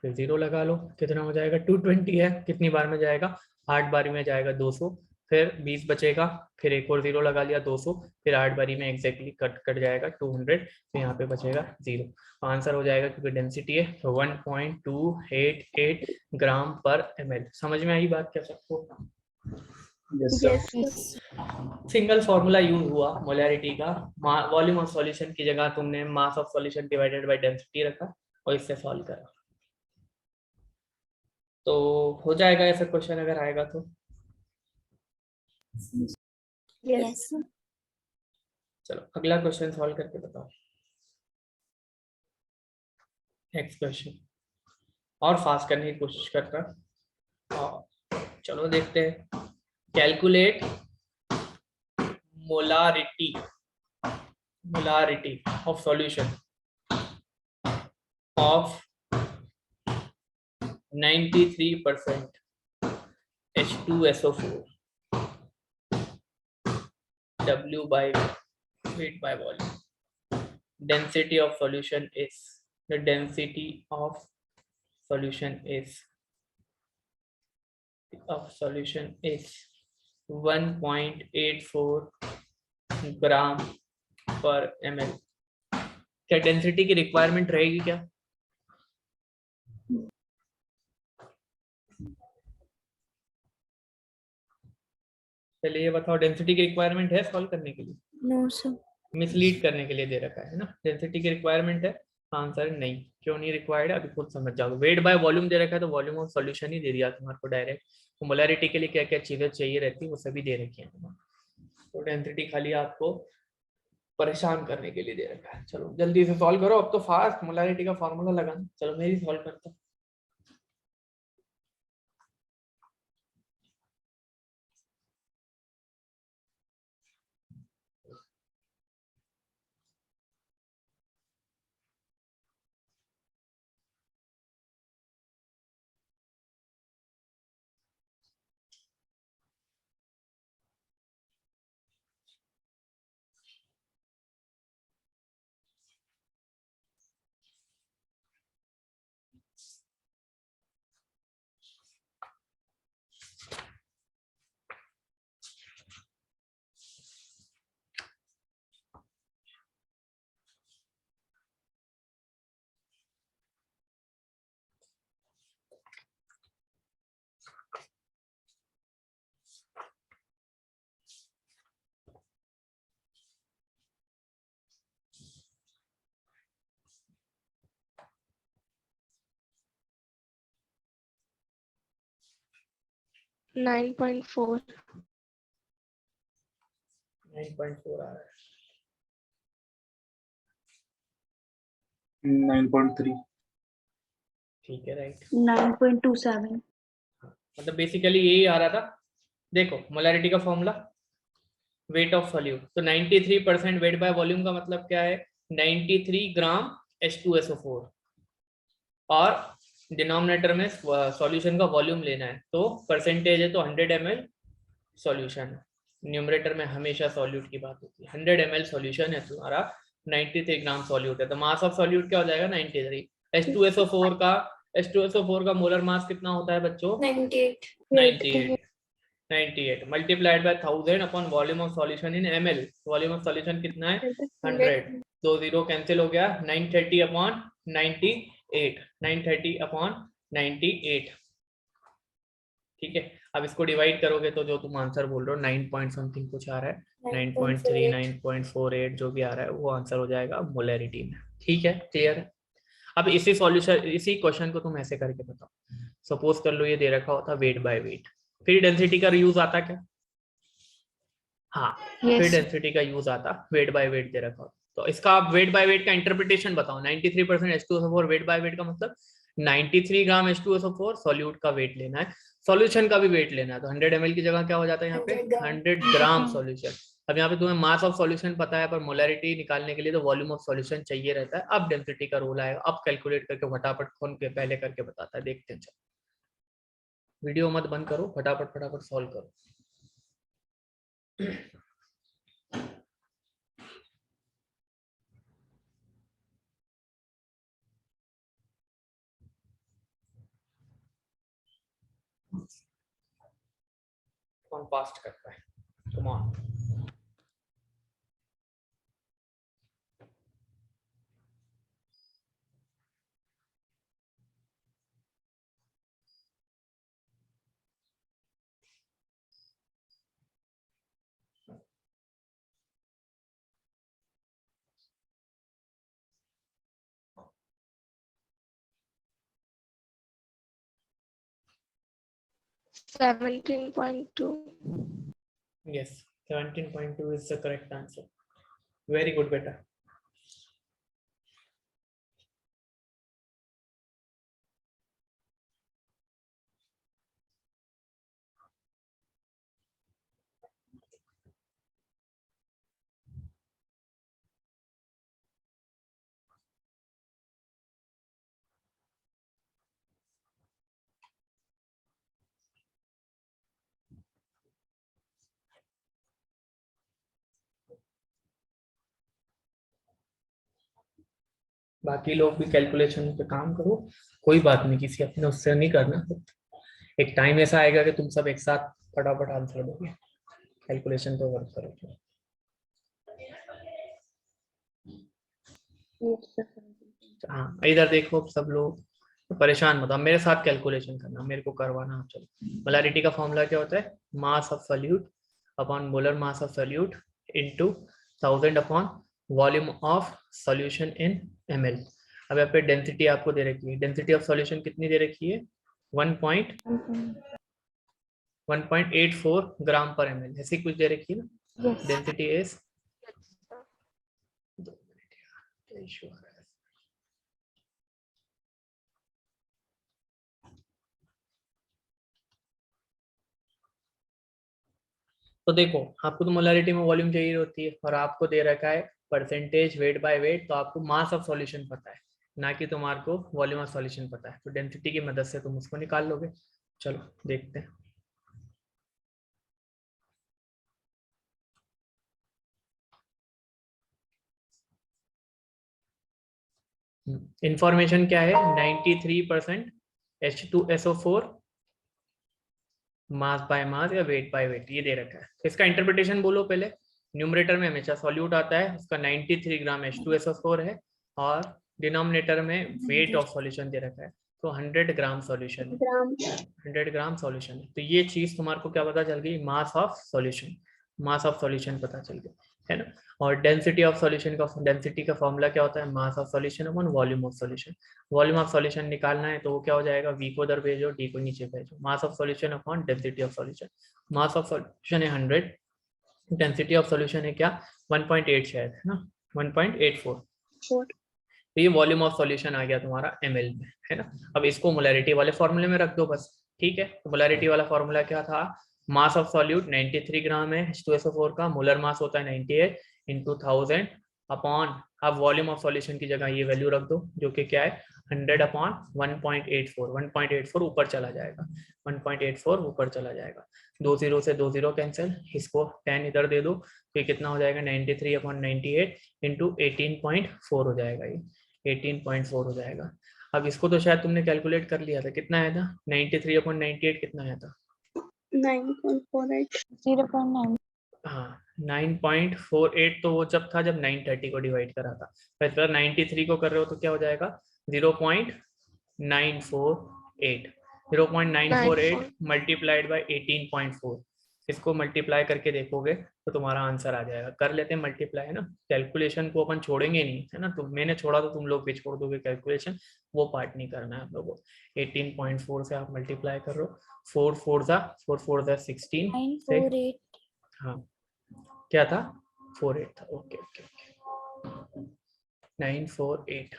फिर 0 लगा लो, कितना हो जाएगा 220 है, कितनी बार में जाएगा 8 बारी में जाएगा 200, फिर 20 बचेगा, फिर एक और 0 लगा लिया 200, फिर 8 बारी में एग्जैक्टली कट जाएगा 200, तो यहाँ पे बचेगा 0, आंसर हो जाएगा क्योंकि डेंसिटी है तो 1.288 ग्राम पर ml। समझ में आई बात क्या सबको? सिंगल फॉर्मूला यूज हुआ मोलैरिटी का, वॉल्यूम ऑफ सॉल्यूशन की जगह तुमने मास of solution divided by density रखा और इससे सॉल्व करा, तो हो जाएगा ऐसा क्वेश्चन अगर आएगा तो। यस। चलो अगला क्वेश्चन सॉल्व करके बताओ, नेक्स्ट क्वेश्चन, और फास्ट करने की कोशिश करता, चलो देखते हैं। Calculate molarity of solution of 93% H2SO4 W by weight by volume. Density of solution is, the density of solution is 1.84 ग्राम पर ml। क्या डेंसिटी की रिक्वायरमेंट रहेगी क्या? पहले ये बताओ, डेंसिटी की रिक्वायरमेंट है सॉल्व करने के लिए? No sir. मिसलीड करने के लिए दे रखा है ना, डेंसिटी की रिक्वायरमेंट है, आंसर नहीं, क्यों नहीं रिक्वायर्ड है अभी खुद समझ जाओगे। वेट बाय वॉल्यूम दे रखा है तो वॉल्यूम ऑफ सॉल्यूशन ही दे दिया तुम्हारे को डायरेक्ट, तो मोलैरिटी के लिए क्या क्या चीजें चाहिए रहती है वो सभी दे रखी है, तो डेंसिटी खाली आपको परेशान करने के लिए दे रखा है। चलो जल्दी से सॉल्व करो, अब तो फास्ट, मोलैरिटी का फॉर्मूला लगाना, चलो मैं ही सॉल्व करता हूँ। नाइन पॉइंट 4 9.4 आ रहा है। 9.3. ठीक है, राइट। 9.27. मतलब बेसिकली यही आ रहा था। देखो मोलैरिटी का फॉर्मूला, वेट ऑफ सॉल्यूट, तो 93% वेट बाय वॉल्यूम का मतलब क्या है, 93 ग्राम H2SO4, और डिनोमिनेटर में सॉल्यूशन का वॉल्यूम लेना है, तो परसेंटेज है तो 100 ml सॉल्यूशन है। न्यूमरेटर में हमेशा सॉल्यूट की बात होती है। 100 ml सॉल्यूशन है तुम्हारा, 93 ग्राम सॉल्यूट है, तो मास ऑफ सॉल्यूट क्या हो जाएगा 93। H2SO4 का मोलर मास कितना होता है बच्चों, 98 multiplied by 1000 upon volume of solution in ml। Volume of solution कितना है 100, 2 0 कैंसिल हो गया, 930 अपॉन 98, 930 अपॉन 98। ठीक है, अब इसको डिवाइड करोगे तो जो तुम आंसर बोल रहे हो 9 पॉइंट समथिंग कुछ आ रहा है, 9.3 9.48 जो भी आ रहा है वो आंसर हो जाएगा मोलैरिटी में। ठीक है, क्लियर है। अब इसी सॉल्यूशन, इसी क्वेश्चन को तुम ऐसे करके बताओ। सपोज कर लो ये दे रखा होता वेट बाय वेट, फिर डेंसिटी का यूज आता क्या, हाँ फिर डेंसिटी का यूज आता, वेट बाय वेट दे रखा होता, तो इसका आप वेट बाय वेट का इंटरप्रिटेशन बताओ। 93% H2SO4 वेट बाय वेट का मतलब 93 ग्राम H2SO4 सॉल्यूट का वेट लेना है, सॉल्यूशन का भी वेट लेना है, तो 100 ml की जगह क्या हो जाता है यहाँ पे 100 ग्राम सॉल्यूशन। अब यहाँ पे तुम्हें मास ऑफ सॉल्यूशन पता है, पर मोलैरिटी निकालने के लिए तो वॉल्यूम ऑफ सॉल्यूशन चाहिए रहता है। अब डेंसिटी का रूल आएगा, अब कैलकुलेट करके फटाफट कौन के पहले करके बताता है, देखते हैं। चलो वीडियो मत बंद करो, फटाफट फटाफट सॉल्व करो। 17.2. Yes, 17.2 is the correct answer. Very good, beta. बाकी लोग भी कैलकुलेशन पे काम करो, कोई बात नहीं, किसी अपने उससे नहीं करना। एक टाइम ऐसा आएगा कि तुम सब एक साथ फटाफट आंसर दोगे, कैलकुलेशन तो वर्क करोगे। हाँ इधर देखो सब लोग, परेशान मत हो, मेरे साथ कैलकुलेशन करना, मेरे को करवाना। चलो मोलैरिटी का फॉर्मूला क्या होता है, mass of solute upon molar mass of solute into 1000 upon volume of solution in ml। अब यहाँ पे डेंसिटी आपको दे रखी है, डेंसिटी ऑफ सॉल्यूशन कितनी दे रखी है 1.84 ग्राम पर ml, ऐसी कुछ दे रखी है ना। डेंसिटी इज तो देखो आपको तो मोलैरिटी में वॉल्यूम चाहिए होती है, और आपको दे रखा है परसेंटेज वेट बाय वेट, तो आपको मास ऑफ सॉल्यूशन पता है, ना कि तुम्हारे को वॉल्यूम ऑफ सॉल्यूशन पता है, तो डेंसिटी की मदद से तुम उसको निकाल लोगे। चलो देखते हैं। इंफॉर्मेशन क्या है, 93% H2SO4 मास बाय मास या वेट बाय वेट ये दे रखा है। इसका इंटरप्रिटेशन बोलो पहले। न्यूमरेटर में हमेशा सॉल्यूट आता है, उसका 93 ग्राम H2SO4 है, और डिनोमिनेटर में वेट ऑफ सॉल्यूशन दे रखा है, तो 100 ग्राम सॉल्यूशन है, 100 ग्राम सॉल्यूशन है। तो ये चीज तुम्हारे को क्या पता चल गई, मास of solution, mass of solution पता चल गया है ना। और डेंसिटी ऑफ सॉल्यूशन का, डेंसिटी का फॉर्मूला क्या होता है, mass of solution upon volume of solution. Volume of solution निकालना है तो वो क्या हो जाएगा, v को उधर भेजो, d को नीचे भेजो, मास of solution upon density of solution. Mass of solution है 100, डेंसिटी ऑफ सॉल्यूशन है क्या 1.8 शायद है ना, 1.84। तो ये वॉल्यूम ऑफ सॉल्यूशन आ गया तुम्हारा ml में, है ना। अब इसको मोलैरिटी वाले फॉर्मूले में रख दो बस, ठीक है। तो मोलैरिटी वाला फॉर्मूला क्या था, मास ऑफ सॉल्यूट 93 ग्राम है H2SO4 का, मोलर मास होता है 98 इंटू 1000 अपॉन, अब वॉल्यूम ऑफ सॉल्यूशन की जगह ये वैल्यू रख दो जो कि क्या है 100 अपॉन 1.84, 1.84 ऊपर चला जाएगा, 1.84 ऊपर चला जाएगा, 2 0 से 2 0 कैंसिल, इसको 10 इधर दे दो तो ये कितना हो जाएगा 93 अपॉन 98 इंटू 18.4 हो जाएगा, ये 18.4 हो जाएगा। अब इसको तो शायद तुमने कैलकुलेट कर लिया था, कितना आया था 93 अपॉन 98 कितना आया था 9.48 0.9 हाँ 9.48, तो वो जब था जब 930 को डिवाइड करा था, वैसे 93 को कर रहे हो तो क्या हो जाएगा 0.948, 0.948 मल्टीप्लाइड बाय 18.4, इसको मल्टीप्लाई करके देखोगे तो तुम्हारा आंसर आ जाएगा। कर लेते हैं मल्टीप्लाई, है ना, कैलकुलेशन को अपन छोड़ेंगे नहीं, है ना, तो मैंने छोड़ा तो तुम लोग भी छोड़ दोगे कैलकुलेशन, वो पार्ट नहीं करना है आप लोगों को। 18.4 से आप मल्टीप्लाई कर रहे हो, 4 4 जा 16 से, 948 हाँ क्या था 48 था, ओके ओके ओके 948,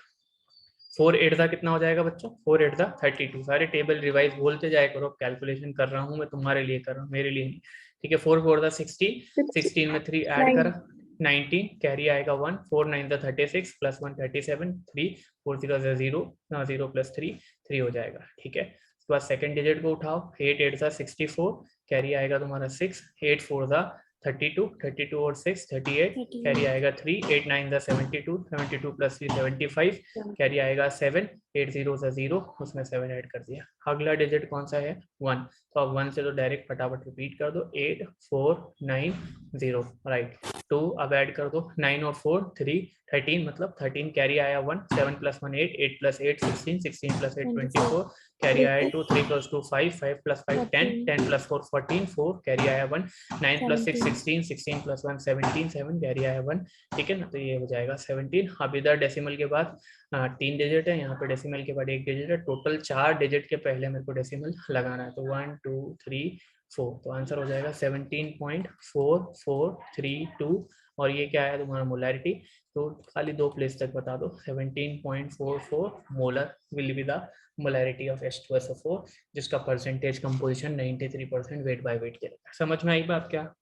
4 8 था कितना हो जाएगा बच्चों 4 8 था 32, सारे टेबल रिवाइज बोलते जाए करो, कैलकुलेशन कर रहा हूँ मैं तुम्हारे लिए कर रहा हूँ, मेरे लिए नहीं, ठीक है। 4 4 था 16, 16 में 3 ऐड करा 19, कैरी आएगा 1, 4 9 था 36 प्लस 1 37, 3 4 0 0, 0 प्लस 3 3 हो जाएगा, ठीक है। उसके बाद सेकंड डिजिट को उठाओ, 8 8 था 64, कैरी आएगा तुम्हारा 6, 8 4 था 32, 32 और 6 38, कैरी आएगा 3, 8 9 था 72, 72 प्लस 3 75, कैरी आएगा 7, 8 0 था 0, उसमें 7 ऐड कर दिया। अगला डिजिट कौन सा है 1, तो अब 1 से तो डायरेक्ट फटाफट रिपीट कर दो, 8 4 9 0, राइट। 2 अब ऐड कर दो, 9 और 4 3 13, मतलब 13, कैरी आया 1, 7 प्लस 1 8, 8 प्लस 8 16, 16 प्लस 8 24, कैरी आया 2, 3 प्लस 2 5, 5 प्लस 5 10, 10 प्लस 4 14, 4 कैरी आया 1, 9 प्लस 6 16, 16 प्लस 1 17, 7 कैरी आया 1, ठीक है ना, तो ये हो जाएगा 17। अब इधर डेसिमल के बाद 3 डिजिट है, यहाँ पे डेसिमल के बाद 1 डिजिट है, टोटल 4 डिजिट के पहले मेरे को डेसिमल लगाना है, तो 1 2 3 4, तो आंसर हो जाएगा 17.4432, और ये क्या है तुम्हारा मोलैरिटी, तो खाली 2 प्लेस तक बता दो, 17.44 molar will be the molarity of H2SO4, जिसका percentage composition 93% weight by weight के। समझ में आई बात क्या?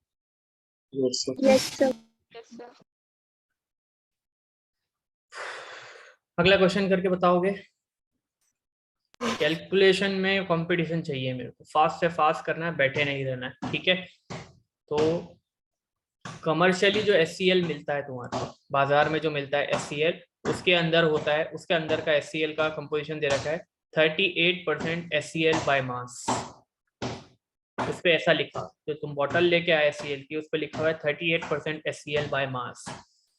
Yes, sir. अगला क्वेश्चन करके बताओगे। कैलकुलेशन में कंपटीशन चाहिए मेरे को, फास्ट से फास्ट करना है, बैठे नहीं रहना है, ठीक है। तो कमर्शियली जो HCl मिलता है तुम्हारे बाजार में, जो मिलता है HCl, उसके अंदर होता है, उसके अंदर का HCl का कंपोजिशन दे रखा है 38% HCl बाय मास। उस पे ऐसा लिखा, जो तुम बॉटल लेके आए HCl की, उस पे लिखा हुआ है 38% HCl बाय मास।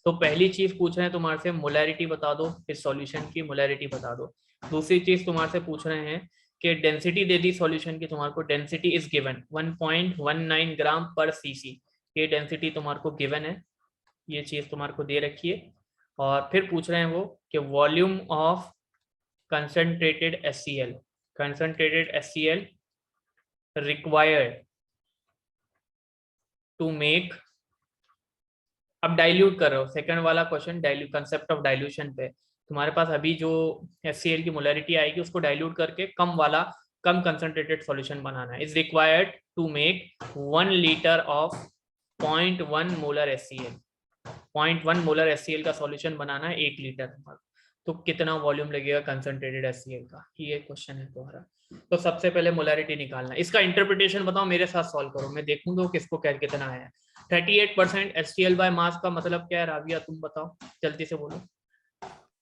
तो पहली चीज पूछ रहे हैं तुम्हारे से, मोलैरिटी बता दो, इस सॉल्यूशन की मोलैरिटी बता दो। दूसरी चीज तुम्हारे से पूछ रहे हैं कि डेंसिटी दे दी सॉल्यूशन की, तुम्हारे को डेंसिटी इज गिवन 1.19 ग्राम पर सीसी, ये डेंसिटी तुम्हारे को गिवन है, ये चीज तुम्हारे को दे रखी है। और फिर पूछ रहे हैं वो कि volume of concentrated HCl required to make, अब डाइल्यूट कर रहे हो, सेकंड वाला question dilute, concept of dilution पे तुम्हारे पास अभी जो HCl की मोलैरिटी आएगी उसको डाइल्यूट करके कम कंसंट्रेटेड सॉल्यूशन बनाना है। Is required to make 1 litre of 0.1 molar HCl, 0.1 molar HCl का सॉल्यूशन बनाना है 1 लीटर, तो कितना वॉल्यूम लगेगा कंसंट्रेटेड HCl का, ये क्वेश्चन है तुम्हारा। तो सबसे पहले मोलैरिटी निकालना, इसका इंटरप्रिटेशन बताओ, मेरे साथ सॉल्व करो, मैं देखूंगा किसको कितना है। 38% HCl बाय मास का मतलब क्या है राबिया, तुम बताओ जल्दी से बोलो।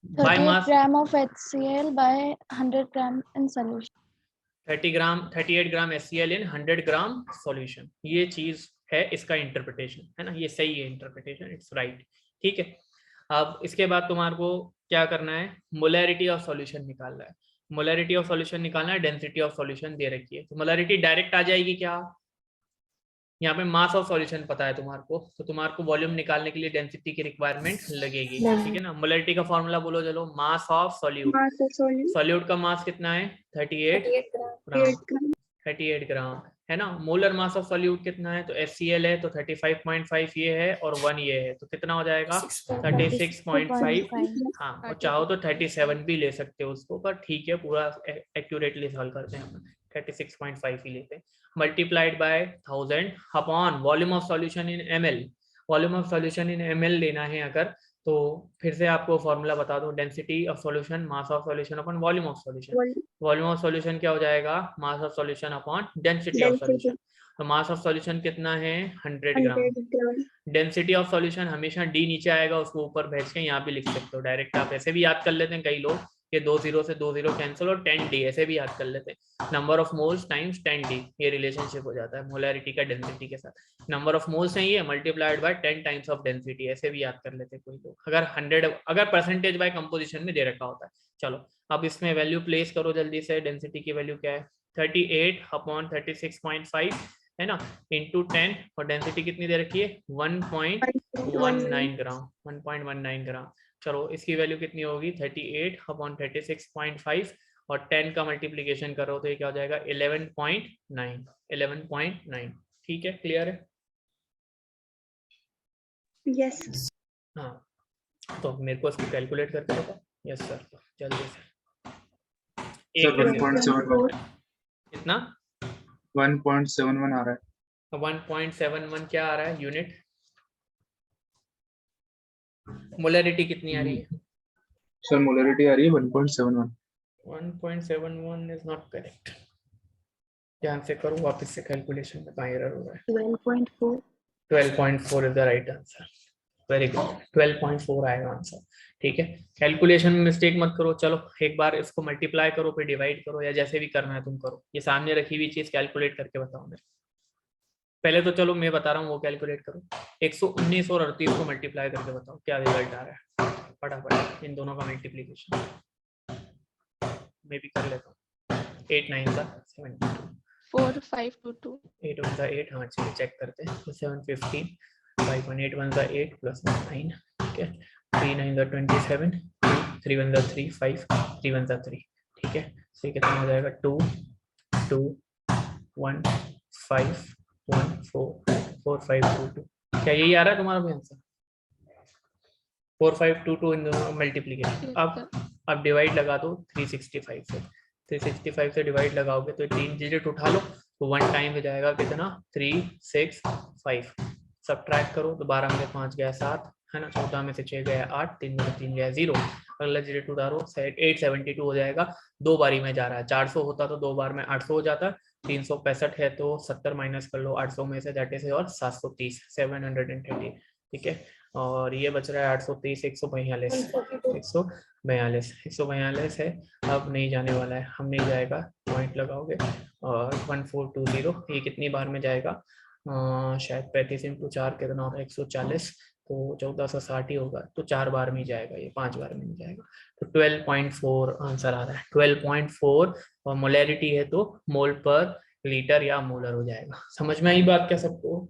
38 gram of HCl by 100 gram in solution. 38 gram HCl in 100 gram solution, ये चीज है इसका इंटरप्रिटेशन, है ना, ये सही है इंटरप्रिटेशन, इट्स राइट, ठीक है। अब इसके बाद तुम्हारे को क्या करना है, मोलैरिटी ऑफ सॉल्यूशन निकालना है। मोलैरिटी ऑफ सॉल्यूशन निकालना है, डेंसिटी ऑफ सॉल्यूशन दे रखी है, तो मोलैरिटी डायरेक्ट आ जाएगी क्या, यहाँ पे मास ऑफ सॉल्यूशन पता है तुम्हारे को, तो तुम्हारे को वॉल्यूम निकालने के लिए डेंसिटी की रिक्वायरमेंट लगेगी, ठीक है ना। मोलैरिटी का फॉर्मूला बोलो चलो, मास ऑफ सॉल्यूट, सॉल्यूट का मास कितना है 38 ग्राम, 38 ग्राम है ना। मोलर मास ऑफ सॉल्यूट कितना है, तो HCl है तो 35.5 ये है और 1 ये है, तो कितना हो जाएगा 36.5। हाँ, और चाहो तो 37 भी ले सकते हो उसको, पर ठीक है पूरा एक्यूरेटली सॉल्व करते हैं हम, 36.5 ही लेते हैं। Multiplied by 1000 upon volume of solution in ml। Volume of solution in ml लेना है अगर, तो फिर से आपको फॉर्मूला बता दूं, density of solution mass of solution upon volume of solution. Volume of solution क्या हो जाएगा, मास of solution upon density of solution. तो मास ऑफ सॉल्यूशन कितना है 100 ग्राम। डेंसिटी ऑफ सॉल्यूशन हमेशा डी नीचे आएगा, उसको ऊपर भेज के यहाँ भी लिख सकते हो डायरेक्ट, आप ऐसे भी याद कर लेते हैं कई लोग, ये 2 0 से 2 0 कैंसिल और 10 डी ऐसे भी याद कर लेते हैं। Number of moles times 10 D, ये रिलेशनशिप हो जाता है मोलैरिटी का डेंसिटी के साथ। नंबर ऑफ मोल्स है ये multiplied by 10 times of density, ऐसे भी याद कर लेते हैं कोई लोग, अगर 100 अगर परसेंटेज बाय कंपोजिशन में दे रखा होता है। चलो अब इसमें वैल्यू प्लेस करो जल्दी से, डेंसिटी की वैल्यू क्या है 38 अपॉन 36.5 है ना, इंटू 10, और डेंसिटी कितनी दे रखी है 1.19 ग्राम, 1.19 ग्राम। चलो इसकी वैल्यू कितनी होगी 38 अपॉन 36.5 और 10 का मल्टीप्लीकेशन करो तो ये क्या हो जाएगा 11.9, 11.9। ठीक है, क्लियर है? यस। हाँ, तो मेरे को इसको कैलकुलेट करके बताओ। यस सर, जल्दी से। सर 1.71 कितना 1.71 आ रहा है। 1.71 क्या आ रहा है यूनिट? मोलैरिटी कितनी आ रही है सर मोलैरिटी आ रही है 1.71। 1.71 इज नॉट करेक्ट, ध्यान से करो वापस से कैलकुलेशन में, कहाँ एरर हो रहा है। 12.4 12.4 is the right answer, very good, 12.4 आएगा आंसर। ठीक है, कैलकुलेशन में मिस्टेक मत करो। चलो एक बार इसको मल्टीप्लाई करो फिर डिवाइड करो, या जैसे भी करना है तुम करो, ये सामने रखी हुई चीज कैलकुलेट करके बताओ मेरे। पहले तो चलो मैं बता रहा हूँ वो कैलकुलेट करो, 119 और 38 को मल्टीप्लाई करके बताओ क्या रिजल्ट आ रहा है, फटाफट इन दोनों का मल्टीप्लीकेशन मैं भी कर लेता हूँ। 8 9 का 72, 4 5 2 2 8 1 का 8, हाँ चलिए चेक करते हैं, तो 715, 5 1 8 1 का 8 प्लस 9, ठीक है, 3 9 का 27, 3 1 का 3 5, 3 1 का 3, ठीक है, तो कितना हो जाएगा 2 2 1 5 1 4 4 5 2 2। क्या यही आ रहा है तुम्हारा भी आंसर? 4 5 2 2 इन दोनों मल्टीप्लीकेशन। अब डिवाइड लगा दो 365 से, 365 से डिवाइड लगाओगे तो 3 डिजिट उठा लो तो 1 टाइम हो जाएगा कितना 3 6 5, सब्ट्रैक्ट करो तो 12 में 5 गया 7 है ना, 14 में से 6 गया 8, 3 में 3 गया 0, अगला डिजिट उतारो 872 हो जाएगा। 2 बारी में जा रहा है, 400 होता तो 2 बार में 800 हो जाता, 365 है तो 70 माइनस कर लो 800 में से, दैट इज और 730, 730, ठीक है, और ये बच रहा है 830, 142, 142 है, अब नहीं जाने वाला है, हम नहीं जाएगा, पॉइंट लगाओगे और 1420, ये कितनी बार में जाएगा, शायद 35 इंटू 4 कितना होगा 140, तो 1460 ही होगा, तो 4 बार में जाएगा, ये 5 बार में नहीं जाएगा, तो 12.4 आंसर आ रहा है, 12.4, और मोलैरिटी है तो मोल पर लीटर या मोलर हो जाएगा। समझ में आई बात क्या सबको?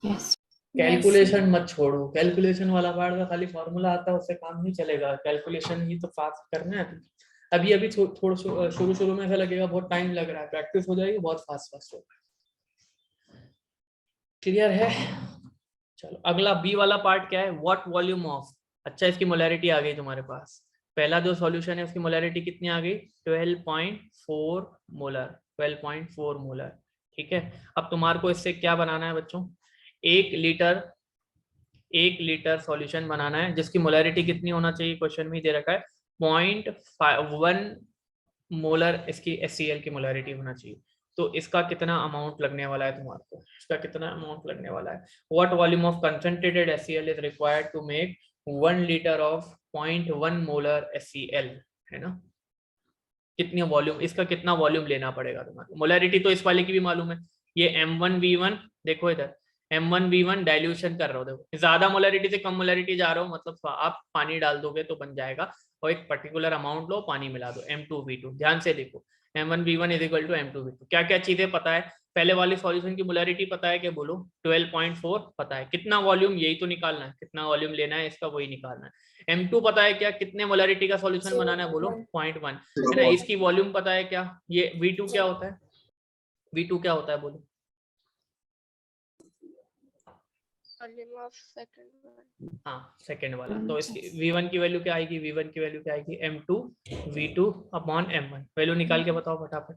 यस। कैलकुलेशन मत छोड़ो, कैलकुलेशन वाला पार्ट का खाली फॉर्मूला आता है उससे काम नहीं चलेगा, कैलकुलेशन ही तो फास्ट करना है। अभी अभी थोड़ा शुरू में ऐसा लगेगा बहुत टाइम लग रहा है, प्रैक्टिस हो जाएगी बहुत फास्ट होगा। क्लियर है? चलो अगला बी वाला पार्ट क्या है, व्हाट वॉल्यूम ऑफ। अच्छा, इसकी मोलैरिटी आ गई तुम्हारे पास, पहला जो सॉल्यूशन है उसकी मोलैरिटी कितनी आ गई 12.4 मोलर, 12.4 मोलर, ठीक है। अब तुम्हारे को इससे क्या बनाना है बच्चों, 1 लीटर सॉल्यूशन बनाना है जिसकी मोलैरिटी कितनी होना चाहिए, क्वेश्चन में दे रखा है 0.1 मोलर इसकी HCl की मोलैरिटी होना चाहिए। तो इसका कितना अमाउंट लगने वाला है तुम्हारे को, इसका कितना अमाउंट लगने वाला है, what volume of concentrated HCl is required to make 1 litre of 0.1 molar HCl, है ना, कितनी वॉल्यूम, इसका कितना वॉल्यूम लेना पड़ेगा तुम्हारे। मोलैरिटी तो इस वाले की भी मालूम है, ये M1V1, देखो इधर M1V1 डाइल्यूशन कर रहे हो, देखो ज्यादा मोलैरिटी से कम मोलैरिटी जा रहे हो, मतलब आप पानी डाल दोगे तो बन जाएगा, और एक पर्टिकुलर अमाउंट लो पानी मिला दो, M2V2, ध्यान से देखो M1V1 is equal to M2V2। क्या क्या चीजें पता है, पहले वाले सॉल्यूशन की मोलैरिटी पता है क्या, बोलो 12.4 पता है, कितना वॉल्यूम यही तो निकालना है, कितना वॉल्यूम लेना है इसका वही निकालना है। M2 पता है क्या, कितने मोलैरिटी का सॉल्यूशन बनाना है, बोलो 0.1, है ना, इसकी वॉल्यूम पता है क्या, ये V2 क्या होता है V2 क्या होता है बोलो? Volume of second one. हाँ सेकेंड वाला। तो इसकी V1 की वैल्यू क्या आएगी? V1 की वैल्यू क्या आएगी? M2 V2 upon M1। Value निकाल के बताओ फटाफट।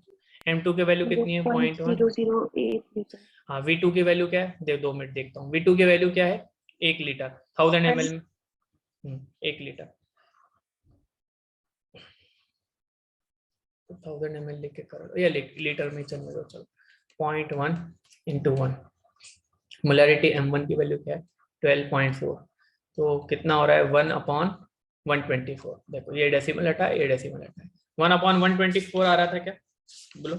M2 की वैल्यू कितनी है? 0.1। 0.008 लीटर। हाँ V2 की वैल्यू क्या है? देख 2 मिनट देखता हूँ। V2 की वैल्यू क्या है? 1 लीटर 1000 ml में 1 लीटर 1000 ml लेके करो या लीटर में चलने दो। चलो 0.1 into 1। मोलैरिटी M1 की वैल्यू क्या है? 12.4। तो कितना हो रहा है? 1/124। देखो ये डेसिमल हटा है, ये डेसिमल हटा है। 1/124 आ रहा था क्या? बोलो।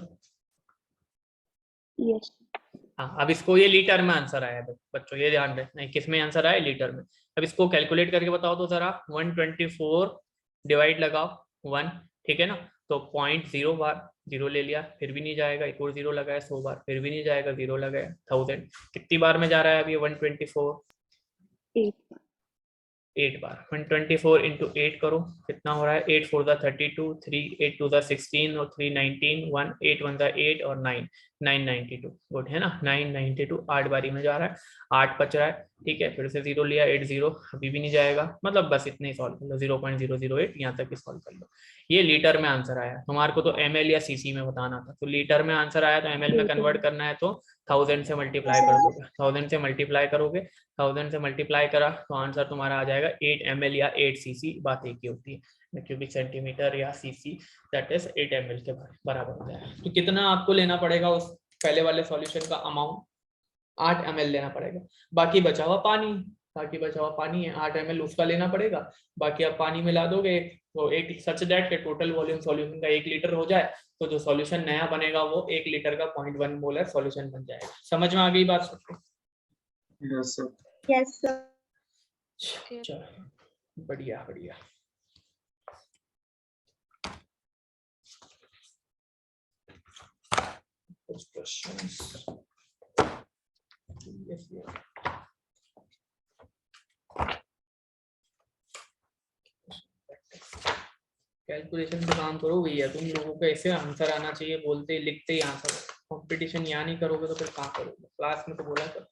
यस। हाँ अब इसको ये लीटर में आंसर आया है बच्चों, ये ध्यान रखना। किस में आंसर आया? लीटर में। अब इसको कैलकुलेट करके बताओ तो जरा। 124 डिवाइड लगाओ 1, ठीक है ना? तो 0.0 बार 0 ले लिया, फिर भी नहीं जाएगा। एक और 0 लगाया 100 बार, फिर भी नहीं जाएगा। 0 लगाया 1000। कितनी बार में जा रहा है अब ये 124? 8 बार। 124 इंटू 8 करो, कितना हो रहा है? 8 4 32, 3 8 2 16 और 3 19, 1 8 1 8 और 9 992। गुड है ना? 992 8 बारी में जा रहा है। 8 बच रहा है, ठीक है। फिर से 0 लिया, 8 0, अभी भी नहीं जाएगा। मतलब बस इतने ही सॉल्व कर लो, 0.008 यहाँ तक ही सॉल्व कर लो। ये लीटर में आंसर आया। तुम्हारे को तो ml या cc में बताना था, तो लीटर में आंसर आया तो ml में कन्वर्ट करना है तो 1000 से मल्टीप्लाई कर दोगे। 1000 से मल्टीप्लाई करोगे, 1000 से मल्टीप्लाई करा तो आंसर तुम्हारा आ जाएगा 8 ml या 8 cc। बात एक ही होती है, क्यूबिक सेंटीमीटर या cc, दैट इज 8 ml के बराबर होता है। तो कितना आपको लेना पड़ेगा उस पहले वाले सॉल्यूशन का अमाउंट? 8 ml लेना पड़ेगा। बाकी बचा हुआ पानी, बाकी बचा हुआ पानी है, 8 ml उसका लेना पड़ेगा। बाकी आप पानी मिला दोगे तो एक सच दैट के टोटल वॉल्यूम सॉल्यूशन का 1 लीटर हो जाए, तो जो सॉल्यूशन नया बनेगा वो 1 लीटर का 0.1 मोलर सॉल्यूशन बन जाएगा। समझ में आ गई बात सबको? Yes sir. Yes sir. चलो बढ़िया बढ़िया। कुछ क्वेश्चंस? यस कैलकुलेशन पे काम करो भैया। तुम लोगों को ऐसे आंसर आना चाहिए, बोलते लिखते ही आंसर। कंपटीशन यहाँ नहीं करोगे तो फिर कहाँ करोगे? क्लास में तो बोला कर।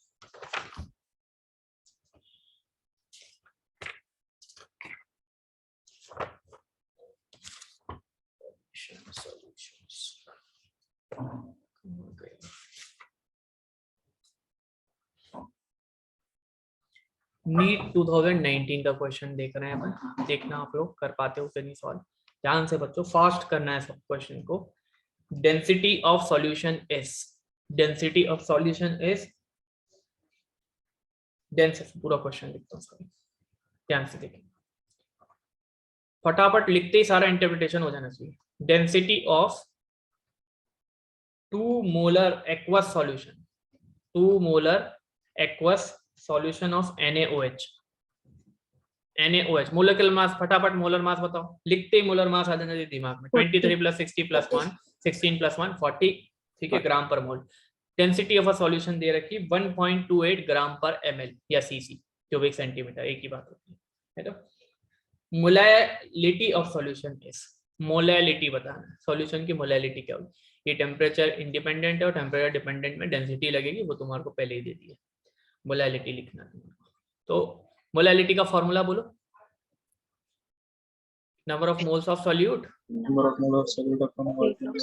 नीट 2019 का क्वेश्चन देख रहे हैं अपन। देखना आप लोग कर पाते हो कि नहीं सॉल्व। ध्यान से बच्चों, फास्ट करना है सब क्वेश्चन को। Density of solution is, density of solution is, density पूरा क्वेश्चन लिखता हूँ, सॉरी ध्यान से देखिए, फटाफट लिखते ही सारा इंटरप्रिटेशन हो जाना चाहिए। Density of 2 molar aqueous solution, 2 molar aqueous solution of NaOH। NaOH molecular mass, फटाफट मोलर मास बताओ। लिखते ही मोलर मास आ जाना चाहिए दिमाग में। 23 + 60 + 1 16 + 1 40, ठीक है, ग्राम पर मोल। डेंसिटी ऑफ अ सॉल्यूशन दे रखी 1.28 ग्राम पर ml या cc, क्यूबिक सेंटीमीटर, एक ही बात होती है। तो molality of solution is, molality बताना है सॉल्यूशन की मोलैलिटी क्या होगी। ये टेम्परेचर इंडिपेंडेंट है और टेम्परेचर डिपेंडेंट में डेंसिटी लगेगी, वो तुम्हारे को पहले ही दे दी है। मोलैलिटी लिखना है। तो मोलैलिटी का फॉर्मूला बोलो। Number of moles of solute, number of mole of solute upon volume,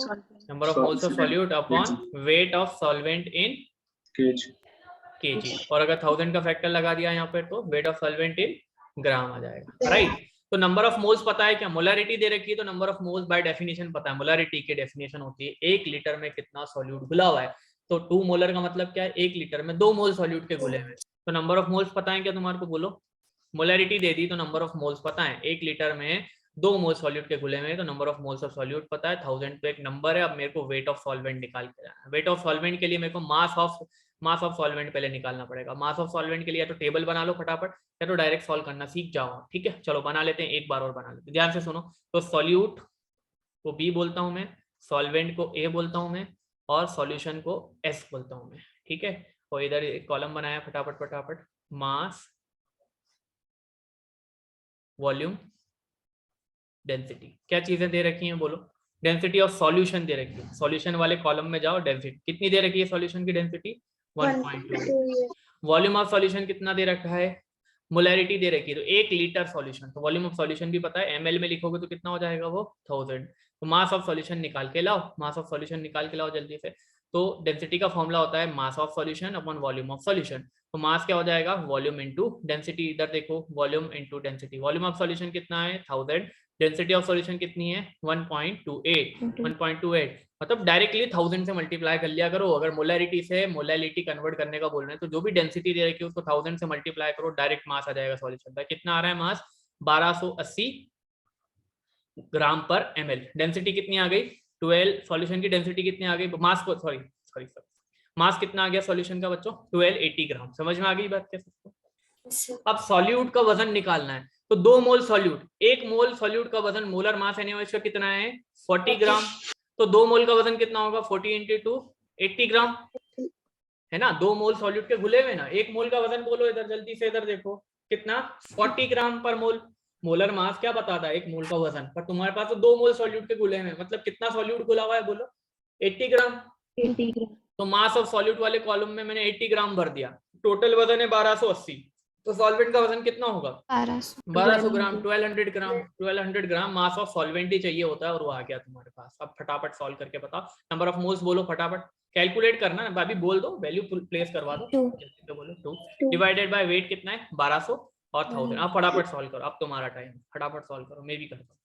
number of moles of solute upon weight of solvent in KG. KG. और अगर 1000 का फैक्टर लगा दिया यहाँ पे तो वेट ऑफ सॉल्वेंट इन ग्राम आ जाएगा, राइट। तो नंबर ऑफ मोल्स पता है क्या? मोलैरिटी दे रखी है तो number of moles by definition पता है। मोलैरिटी की डेफिनेशन होती है 1 लीटर में कितना सॉल्यूट घुला हुआ है। तो 2 मोलर का मतलब क्या है? 1 लीटर में 2 मोल सॉल्यूट के घुले हुए। तो नंबर ऑफ मोल्स पता है क्या तुम्हारे को? बोलो। मोलैरिटी दे दी तो नंबर ऑफ मोल्स पता है। 1 लीटर में 2 मोल सॉल्यूट के घुले में, तो number of moles of solute पता है। 1000 तो एक नंबर है। अब मेरे को वेट ऑफ सॉल्वेंट निकाल के जाना है। वेट ऑफ सॉल्वेंट के लिए मेरे को मास ऑफ सॉल्वेंट पहले निकालना पड़ेगा। मास ऑफ सॉल्वेंट के लिए तो टेबल बना लो फटाफट, या तो डायरेक्ट सॉल्व करना सीख जाओ, ठीक है। चलो बना लेते हैं, एक बार और बना लेते हैं, ध्यान से सुनो। तो सॉल्यूट को B बोलता हूं मैं, सॉल्वेंट को A बोलता हूं मैं, और सॉल्यूशन को S बोलता हूं मैं, ठीक है। और इधर एक कॉलम बनाया फटाफट फटाफट, मास, वॉल्यूम, डेंसिटी। क्या चीजें दे रखी हैं बोलो? डेंसिटी ऑफ सॉल्यूशन दे रखी है, सॉल्यूशन वाले कॉलम में जाओ, डेंसिटी कितनी दे रखी है सॉल्यूशन की डेंसिटी 1.2। वॉल्यूम ऑफ सॉल्यूशन कितना दे रखा है, मोलैरिटी दे रखी है, तो 1 लीटर सॉल्यूशन, तो वॉल्यूम ऑफ सॉल्यूशन भी पता है, एमएल में लिखोगे तो कितना हो जाएगा वो 1000। तो मास ऑफ सॉल्यूशन निकाल के लाओ, मास ऑफ सॉल्यूशन निकाल के लाओ जल्दी से। तो डेंसिटी का फॉर्मूला होता है mass of solution upon volume of solution. तो मास क्या हो जाएगा, वॉल्यूम इनटू डेंसिटी, इधर देखो volume into density, volume of solution कितना है 1000, डेंसिटी ऑफ सॉल्यूशन कितनी है 1.28 मतलब डायरेक्टली 1000 से मल्टीप्लाई कर लिया करो। अगर मोलैरिटी से मोलैलिटी कन्वर्ट करने का बोल रहे हैं तो जो भी डेंसिटी दे रखी है उसको 1000 से मल्टीप्लाई करो, डायरेक्ट मास आ जाएगा सॉल्यूशन का। कितना आ रहा है मास 1280 ग्राम पर एमएल। डेंसिटी कितनी आ गई 12, सॉल्यूशन की डेंसिटी कितनी आ गई, मास को सॉरी सॉरी मास कितना आ गया सॉल्यूशन का बच्चों 1280 ग्राम। समझ में आ गई बात कैसे। अब सॉल्यूट का वजन निकालना है, तो 2 मोल सॉल्यूट, 1 मोल सॉल्यूट का वजन मोलर मास एनएच का कितना है 40 ग्राम, तो 2 मोल का वजन कितना होगा 40 × 2 80 ग्राम है ना। 2 मोल सॉल्यूट के घुले हुए ना, 1 मोल का वजन बोलो इधर जल्दी से, इधर देखो कितना 40 ग्राम पर मोल। मोलर मास क्या बताता है 1 मोल का वजन, पर तुम्हारे पास तो 2 मोल सॉल्यूट के घुले हुए, मतलब कितना सॉल्यूट घुला हुआ है बोलो 80 ग्राम। तो मास ऑफ सॉल्यूट वाले कॉलम में मैंने 80 ग्राम भर दिया, टोटल वजन है 1280, तो सॉल्वेंट का वजन कितना होगा 1200 ग्राम, 1200 ग्राम, 1200 ग्राम मास ऑफ सॉल्वेंट ही चाहिए होता है, और वो आ गया तुम्हारे पास। अब फटाफट सॉल्व करके बताओ, नंबर ऑफ मोल्स बोलो फटाफट, कैलकुलेट करना है भाभी, बोल दो वैल्यू प्लेस करवा दो, तो बोलो 2 डिवाइडेड बाय वेट कितना है 1200 और 1000। अब फटाफट सॉल्व करो, अब तुम्हारा टाइम, फटाफट सॉल्व करो, मैं भी करता हूँ।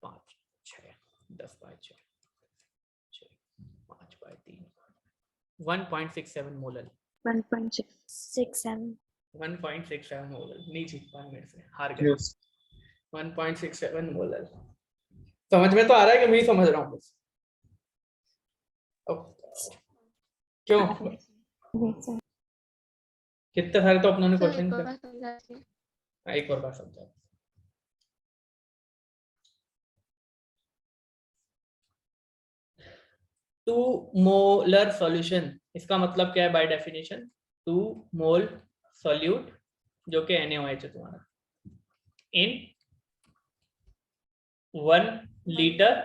5 6 10 बाय 6 5 बाय 3 1.67 मोलर 1.67 1.67 मोलर, नहीं जीत पाए मेरे से, हार गए। Yes. 1.67 मोलर। समझ में तो आ रहा है कि मैं ही समझ रहा हूँ बस। क्यों कितने सारे तो अपनों ने क्वेश्चन एक और बार समझा। टू मोलर सॉल्यूशन, इसका मतलब क्या है बाय डेफिनेशन, 2 मोल सॉल्यूट जो कि NaOH है तुम्हारा, इन 1 लीटर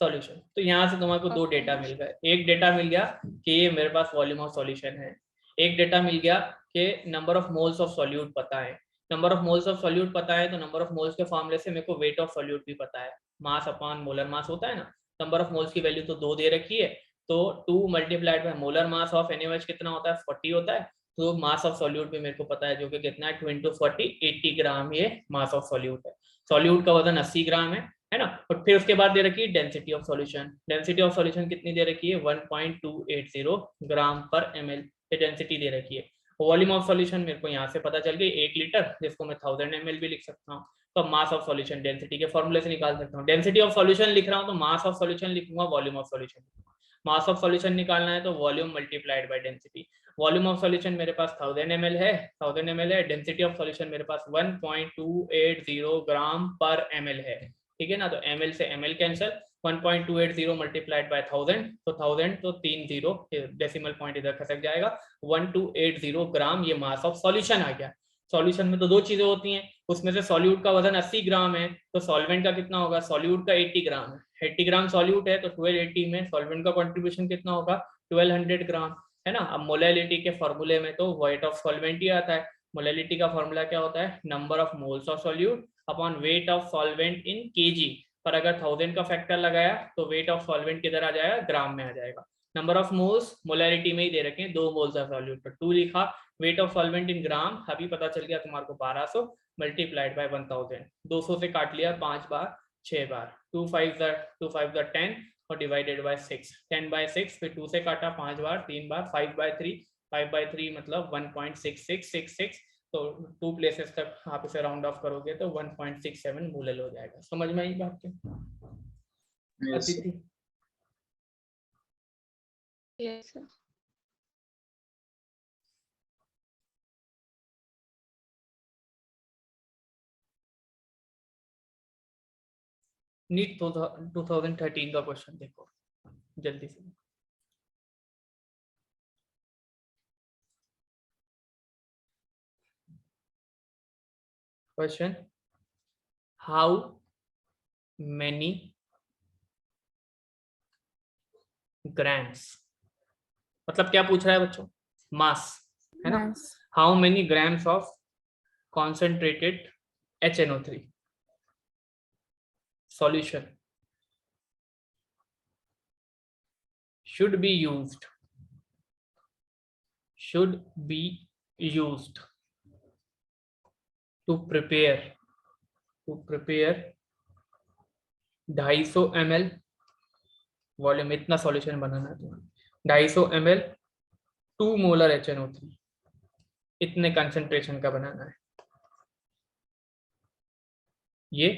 सॉल्यूशन। तो यहाँ से तुम्हारे को 2 डेटा मिल गए, एक डेटा मिल गया कि ये मेरे पास वॉल्यूम ऑफ सॉल्यूशन है, एक डेटा मिल गया कि number of moles of solute पता है। Number of moles of solute पता है तो नंबर ऑफ मोल्स के फॉर्मूले से मेरे को वेट ऑफ सॉल्यूट भी पता है, मास अपॉन मोलर मास होता है ना। नंबर ऑफ मोल्स की वैल्यू तो 2 दे रखी है, तो 2 multiplied by molar mass of NaOH कितना होता है 40 होता है, तो मास ऑफ सॉल्यूट भी मेरे को पता है जो कि कितना है 2 × 40 80 ग्राम ये मास ऑफ सॉल्यूट है। सॉल्यूट का वजन 80 ग्राम है ना। और फिर उसके बाद दे रखी है density of solution, density of solution कितनी दे रखी है 1.280 ग्राम पर ml, ये डेंसिटी दे रखी है। वॉल्यूम ऑफ सॉल्यूशन मेरे को यहाँ से पता चल गई 1 लीटर, जिसको मैं 1000 ml भी लिख सकता हूँ। तो मास ऑफ सॉल्यूशन डेंसिटी के फॉर्मूले से निकाल सकता हूँ। डेंसिटी ऑफ सॉल्यूशन लिख रहा हूँ तो मास ऑफ सॉल्यूशन लिखूंगा, volume of solution, mass of solution निकालना है तो volume multiplied by density. Volume of solution मेरे पास 1000 ml है, 1000 ml है, डेंसिटी ऑफ सॉल्यूशन मेरे पास 1.280 ग्राम पर ml है, ठीक है ना। तो ml से ml कैंसिल, 1.280 मल्टीप्लाइड बाय 1000, तो 1000 तो 3 0, डेसिमल पॉइंट इधर खसक जाएगा, 1280 ग्राम ये मास ऑफ सॉल्यूशन आ गया। सॉल्यूशन में तो 2 चीजें होती हैं, उसमें से सॉल्यूट का वजन 80 ग्राम है, तो सॉल्वेंट का कितना होगा, सॉल्यूट का 80 ग्राम है, 80 ग्राम सॉल्यूट है तो 1280 में सॉल्वेंट का कंट्रीब्यूशन कितना होगा 1200 ग्राम, है ना। अब मोलैलिटी के फॉर्मूले में तो वेट ऑफ सॉल्वेंट ही आता है। मोलैलिटी का फॉर्मूला क्या होता है, number of moles of solute upon weight of solvent in KG, पर अगर 1000 का फैक्टर लगाया तो वेट ऑफ सॉल्वेंट किधर आ जाएगा, ग्राम में आ जाएगा। नंबर ऑफ मोल्स मोलैरिटी में ही दे रखे हैं, 2 मोल्स ऑफ सॉल्यूट, तो 2 लिखा, वेट ऑफ सॉल्वेंट इन ग्राम अभी पता चल गया तुम्हारे को 1200 मल्टीप्लाइड बाय 1000, 200 से काट लिया 5 बार 6 बार, 2 5 10 और डिवाइडेड बाय 6, 10 बाय 6, फिर 2 से काटा 5 बार 3 बार, 5 बाय 3 मतलब 1.6666, तो 2 प्लेसेस तक आप इसे राउंड ऑफ करोगे तो 1.67 मोलर हो जाएगा। समझ में आई बात क्या? Yes. Aditi Yes, sir. NEET 2013 का क्वेश्चन देखो जल्दी से। क्वेश्चन, हाउ many ग्राम्स, मतलब क्या पूछ रहा है बच्चों, मास है ना। Mass. How many grams of concentrated HNO3 solution should be used to prepare 250 ml volume, इतना सॉल्यूशन बनाना है तुम्हें, 250 ml 2 मोलर HNO3, इतने कंसंट्रेशन का बनाना है ये।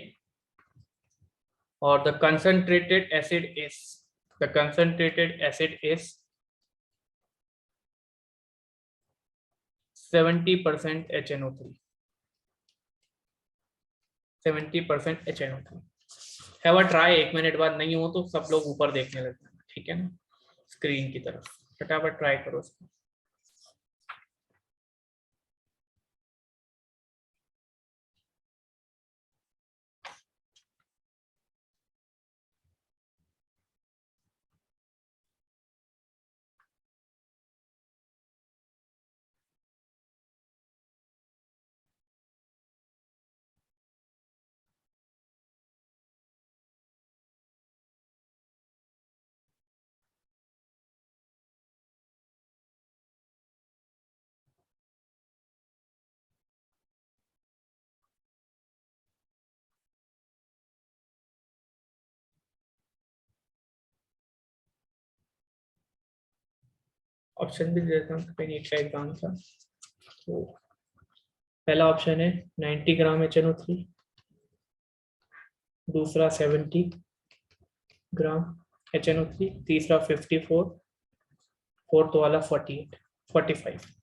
और the concentrated acid is 70% HNO3, 70% HNO3। Have a try, 1 minute बाद नहीं हो तो सब लोग ऊपर देखने लगते हैं, ठीक है ना, स्क्रीन की तरफ, फटाफट ट्राई करो उसको। ऑप्शन भी देता हूँ कहीं नीट का एग्जाम था। तो पहला ऑप्शन है 90 ग्राम HNO3, दूसरा 70 ग्राम HNO3, तीसरा 54, फोर्थ वाला 48, 45,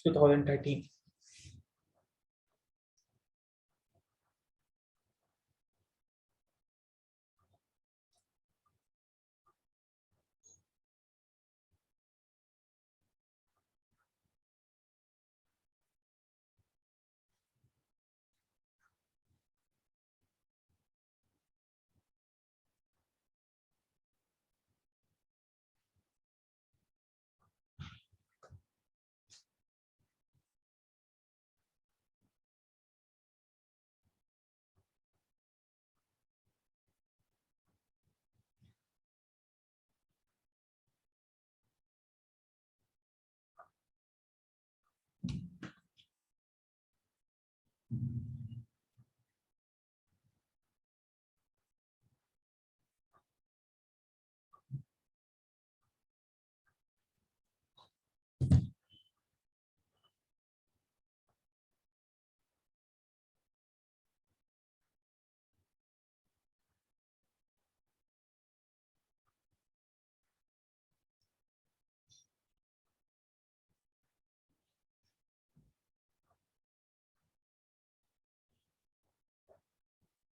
2013।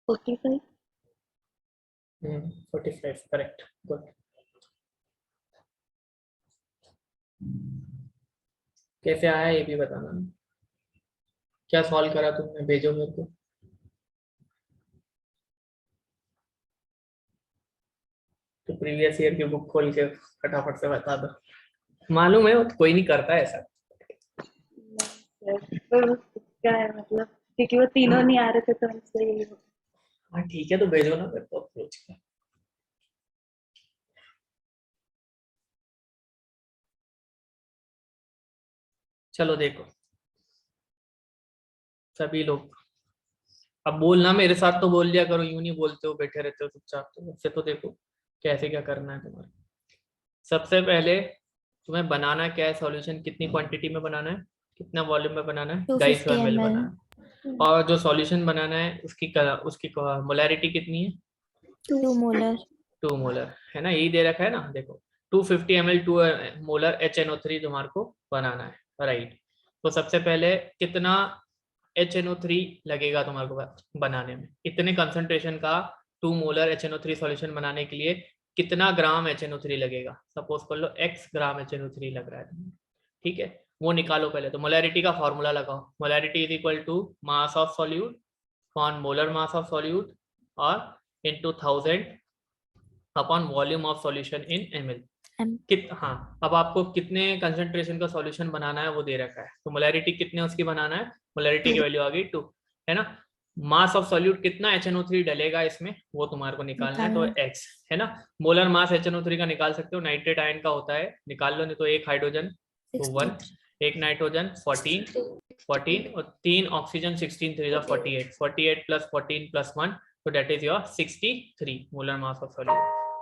$45. 45 करेक्ट, गुड। कैसे आया ये भी बताना, क्या सॉल्व करा तुमने, भेजो मेरे को। तो प्रीवियस ईयर की बुक खोल के फटाफट से बता दो, मालूम है वो तो कोई नहीं करता ऐसा। क्या है मतलब, क्योंकि वो तीनों नहीं आ रहे थे तो इसलिए यही हो। हाँ ठीक है, तो भेजो ना मेरे को अप्रोच का। चलो देखो सभी लोग, अब बोलना मेरे साथ तो बोल लिया करो, यूं नहीं बोलते हो बैठे रहते हो चुपचाप। तो उससे तो देखो कैसे क्या करना है तुम्हारा। सबसे पहले तुम्हें बनाना क्या है सॉल्यूशन, कितनी क्वांटिटी में बनाना है, कितना वॉल्यूम में बनाना है, 250 ml बनाना है। और जो सॉल्यूशन बनाना है उसकी मोलैरिटी कितनी है, 2 molar. 2 मोलर है ना, यही दे रखा है ना, देखो 250 ml 2 मोलर HNO3 तुम्हारे को बनाना है, राइट। तो सबसे पहले कितना HNO3 लगेगा तुम्हारे को बनाने में, इतने कंसंट्रेशन का 2 मोलर HNO3 सॉल्यूशन बनाने के लिए कितना ग्राम HNO3 लगेगा। सपोज कर लो x ग्राम HNO3 लग रहा है, ठीक है, वो निकालो पहले। तो मोलैरिटी का फॉर्मूला लगाओ, molarity is equal to mass of solute upon molar mass of solute और into 1000 upon volume of solution in ml। हाँ, अब आपको कितने कंसंट्रेशन का सॉल्यूशन बनाना है वो दे रखा है, तो मोलैरिटी कितने उसकी बनाना है, मोलैरिटी की वैल्यू आ गई 2, है ना। मास ऑफ सॉल्यूट कितना HNO3 डलेगा इसमें वो तुम्हारे को निकालना है, तो x है ना। मोलर मास HNO3 का निकाल सकते हो, नाइट्रेट आयन का होता है, निकाल लो, नहीं तो एक हाइड्रोजन तो 1, एक नाइट्रोजन 14 और 3 ऑक्सीजन 16, 3 48 प्लस 14 प्लस 1, तो that is your 63 molar mass of solute,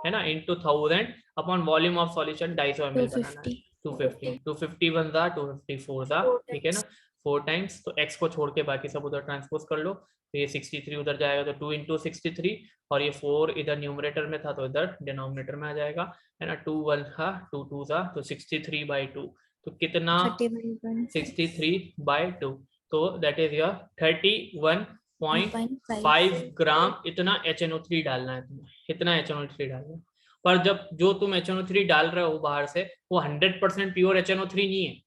है ना, into 1000 upon volume of solution 250 ml बनाना है, 250 251 दा 254 दा, ठीक है ना, 4 टाइम्स, तो x को छोड़ के बाकी सब उधर ट्रांसपोज कर लो, तो ये 63 उधर जाएगा तो 2 इंटू 63, और ये 4 इधर न्यूमरेटर में था तो इधर डिनोमिनेटर में आ जाएगा, है ना, 2 1 था 2 2 था, तो 63/2, तो कितना 63/2, तो दैट इज योर 31.5 ग्राम इतना HNO3 डालना है तुम्हें, इतना HNO3 डालना है। पर जब जो तुम HNO3 डाल रहे हो बाहर से वो 100% प्योर HNO3 नहीं है,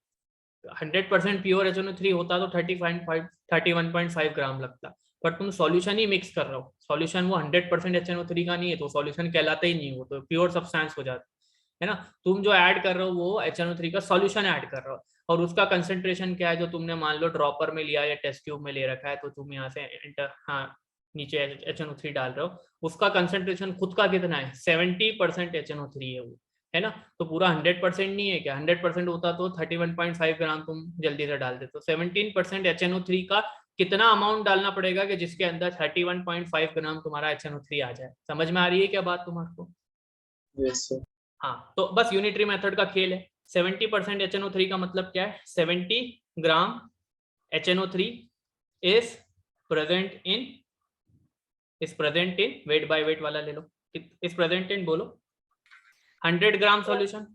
100% प्योर HNO3 होता तो 31.5 ग्राम लगता, पर तुम सॉल्यूशन ही मिक्स कर रहे हो, सॉल्यूशन वो 100% HNO3 का नहीं है, तो सॉल्यूशन कहलाता ही नहीं, वो तो प्योर सब्सटेंस हो जाता है ना। तुम जो ऐड कर रहे हो वो HNO3 का सॉल्यूशन ऐड कर रहे हो, और उसका कंसंट्रेशन क्या है, जो तुमने मान लो ड्रॉपर में लिया या टेस्ट ट्यूब में ले रखा है, तो तुम यहाँ से नीचे HNO3 डाल रहे हो, उसका कंसंट्रेशन खुद का कितना है, 70% HNO3 है वो, है ना। तो पूरा 100% नहीं है क्या, 100% होता तो 31.5 ग्राम तुम जल्दी से डाल देते, तो 17% HNO3 का कितना अमाउंट डालना पड़ेगा कि जिसके अंदर 31.5 ग्राम तुम्हारा HNO3 आ जाए। समझ में आ रही है क्या बात तुम्हारे को? Yes sir. हाँ, तो बस यूनिटरी मेथड का खेल है। 70% HNO3 का मतलब क्या है, 70 ग्राम HNO3 is present in weight by weight वाला ले लो, इज प्रेजेंट इन बोलो 100 ग्राम सॉल्यूशन।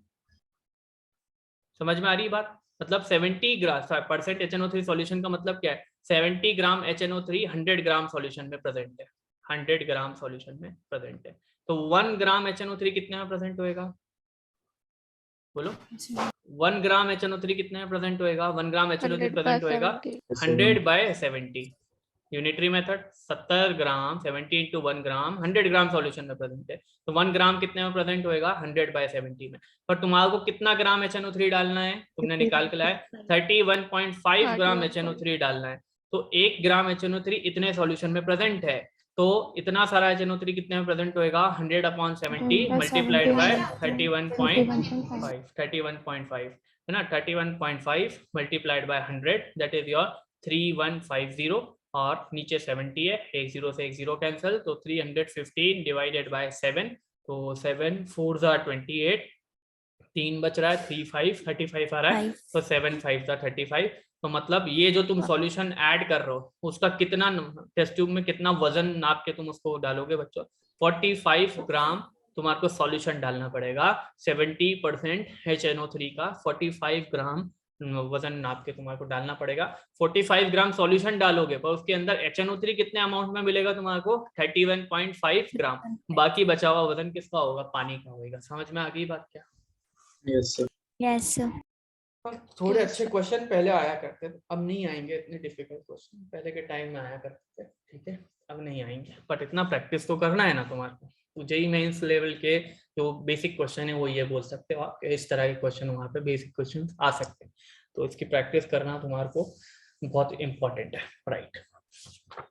समझ में आ रही बात? मतलब 70 % HNO3 सॉल्यूशन का मतलब क्या है, 70 ग्राम HNO3 100 ग्राम सॉल्यूशन में प्रेजेंट है, 100 ग्राम सॉल्यूशन में प्रेजेंट है। तो 1 ग्राम HNO3 कितने में प्रेजेंट होएगा बोलो, 1 ग्राम HNO3 कितने में प्रेजेंट होएगा, 1 ग्राम HNO3 प्रेजेंट होएगा 100/70 यूनिटरी मेथड, 70 ग्राम 70 इंटू 1 ग्राम 100 ग्राम सॉल्यूशन में प्रेजेंट है, तो 1 ग्राम कितने में प्रेजेंट होएगा 100/70 में। पर तुम्हारे को कितना ग्राम HNO3 डालना है, तुमने निकाल के लाया 31.5 ग्राम HNO3 डालना है, तो 1 ग्राम HNO3 इतने सॉल्यूशन में प्रेजेंट है, तो इतना सारा HNO3 कितने में प्रेजेंट होएगा 100/70 मल्टीप्लाइड बाय 31.5 है ना, 31.5 multiplied by 100 that is your 3150, और नीचे 70 है, एक 0 से एक 0 कैंसिल, तो 315 डिवाइडेड बाय 7, तो 7 4 ज़ा 28, 3 बच रहा है 3 5 35 आ रहा है, तो 7 5 ज़ा 35। तो मतलब ये जो तुम सॉल्यूशन ऐड कर रहे हो उसका कितना टेस्ट ट्यूब में कितना वजन नाप के तुम उसको डालोगे बच्चों, 45 ग्राम तुम्हारे को सॉल्यूशन डालना पड़ेगा, 70% HNO3 का 45 ग्राम वजन नाप के तुम्हारे को डालना पड़ेगा। 45 ग्राम सॉल्यूशन डालोगे पर उसके अंदर HNO3 कितने अमाउंट में मिलेगा तुम्हारे को 31.5 ग्राम, बाकी बचा हुआ वजन किसका होगा, पानी का होगा। समझ में आ गई बात क्या? Yes sir. Yes sir. थोड़े अच्छे क्वेश्चन पहले आया करते थे, अब नहीं आएंगे इतने डिफिकल्ट क्वेश्चन, पहले के टाइम में आया करते थे, ठीक है, अब नहीं आएंगे, बट इतना प्रैक्टिस तो करना है ना तुम्हारे को। तो जेईई मेंस लेवल के जो बेसिक क्वेश्चन है वो ये बोल सकते हो आप, इस तरह के क्वेश्चन वहाँ पे बेसिक क्वेश्चन आ सकते हैं, तो इसकी प्रैक्टिस करना तुम्हारे को बहुत इंपॉर्टेंट है, राइट।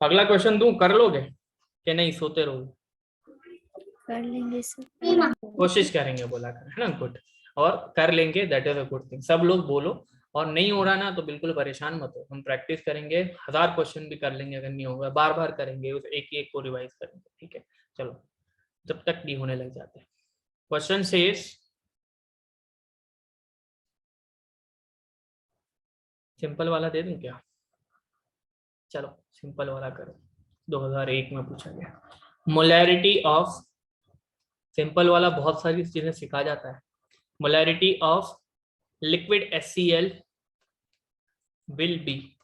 अगला क्वेश्चन दूं, कर लोगे कि नहीं, सोते रहोगे? कर लेंगे सर, कोशिश करेंगे बोला कर, है ना, गुड, और कर लेंगे that is a good thing. सब लोग बोलो, और नहीं हो रहा ना तो बिल्कुल परेशान मत हो, हम प्रैक्टिस करेंगे, 1000 क्वेश्चन भी कर लेंगे, अगर नहीं होगा बार बार करेंगे, उस एक ही एक को रिवाइज करेंगे, ठीक है। चलो जब तक नहीं होने लग जाते। क्वेश्चन सेज सिंपल वाला दे दूं क्या? चलो सिंपल वाला करो, 2001 में पूछा गया। मोलैरिटी ऑफ, सिंपल वाला बहुत सारी चीजें सिखा जाता है। Molarity of liquid HCl will be,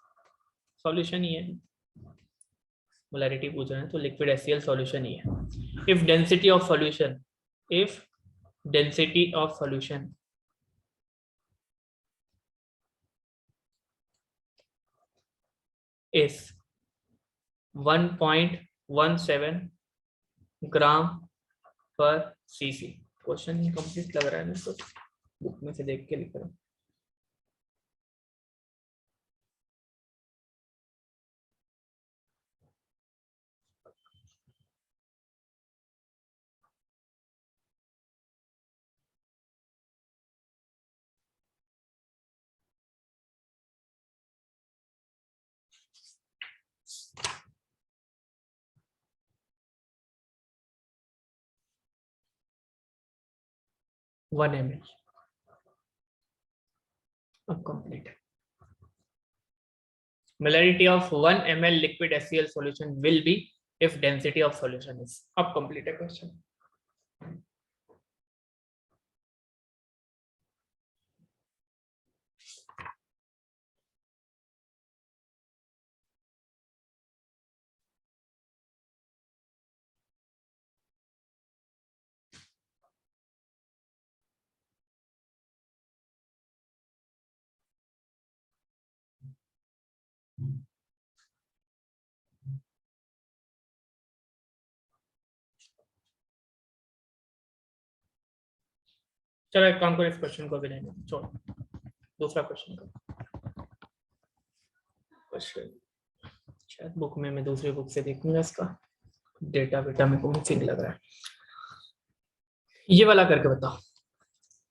solution ही है, मोलैरिटी पूछ रहे हैं तो लिक्विड HCl सॉल्यूशन ही है। If density of solution, if density of solution is 1.17 ग्राम पर सीसी। क्वेश्चन इनकम्प्लीट लग रहा है मेरे को, बुक में से देख के लिख रहा हूँ। वन ml अब कंप्लीट है। Molarity of 1 ml liquid HCl solution will be if density of solution is, अब कंप्लीट है क्वेश्चन। चलो एक काम करो, इस क्वेश्चन को भी लेंगे, छोड़ो दूसरा क्वेश्चन का। क्वेश्चन शायद बुक में, मैं दूसरी बुक से देखूंगा, इसका डेटा बेटा मेरे को मिसिंग लग रहा है। ये वाला करके बताओ,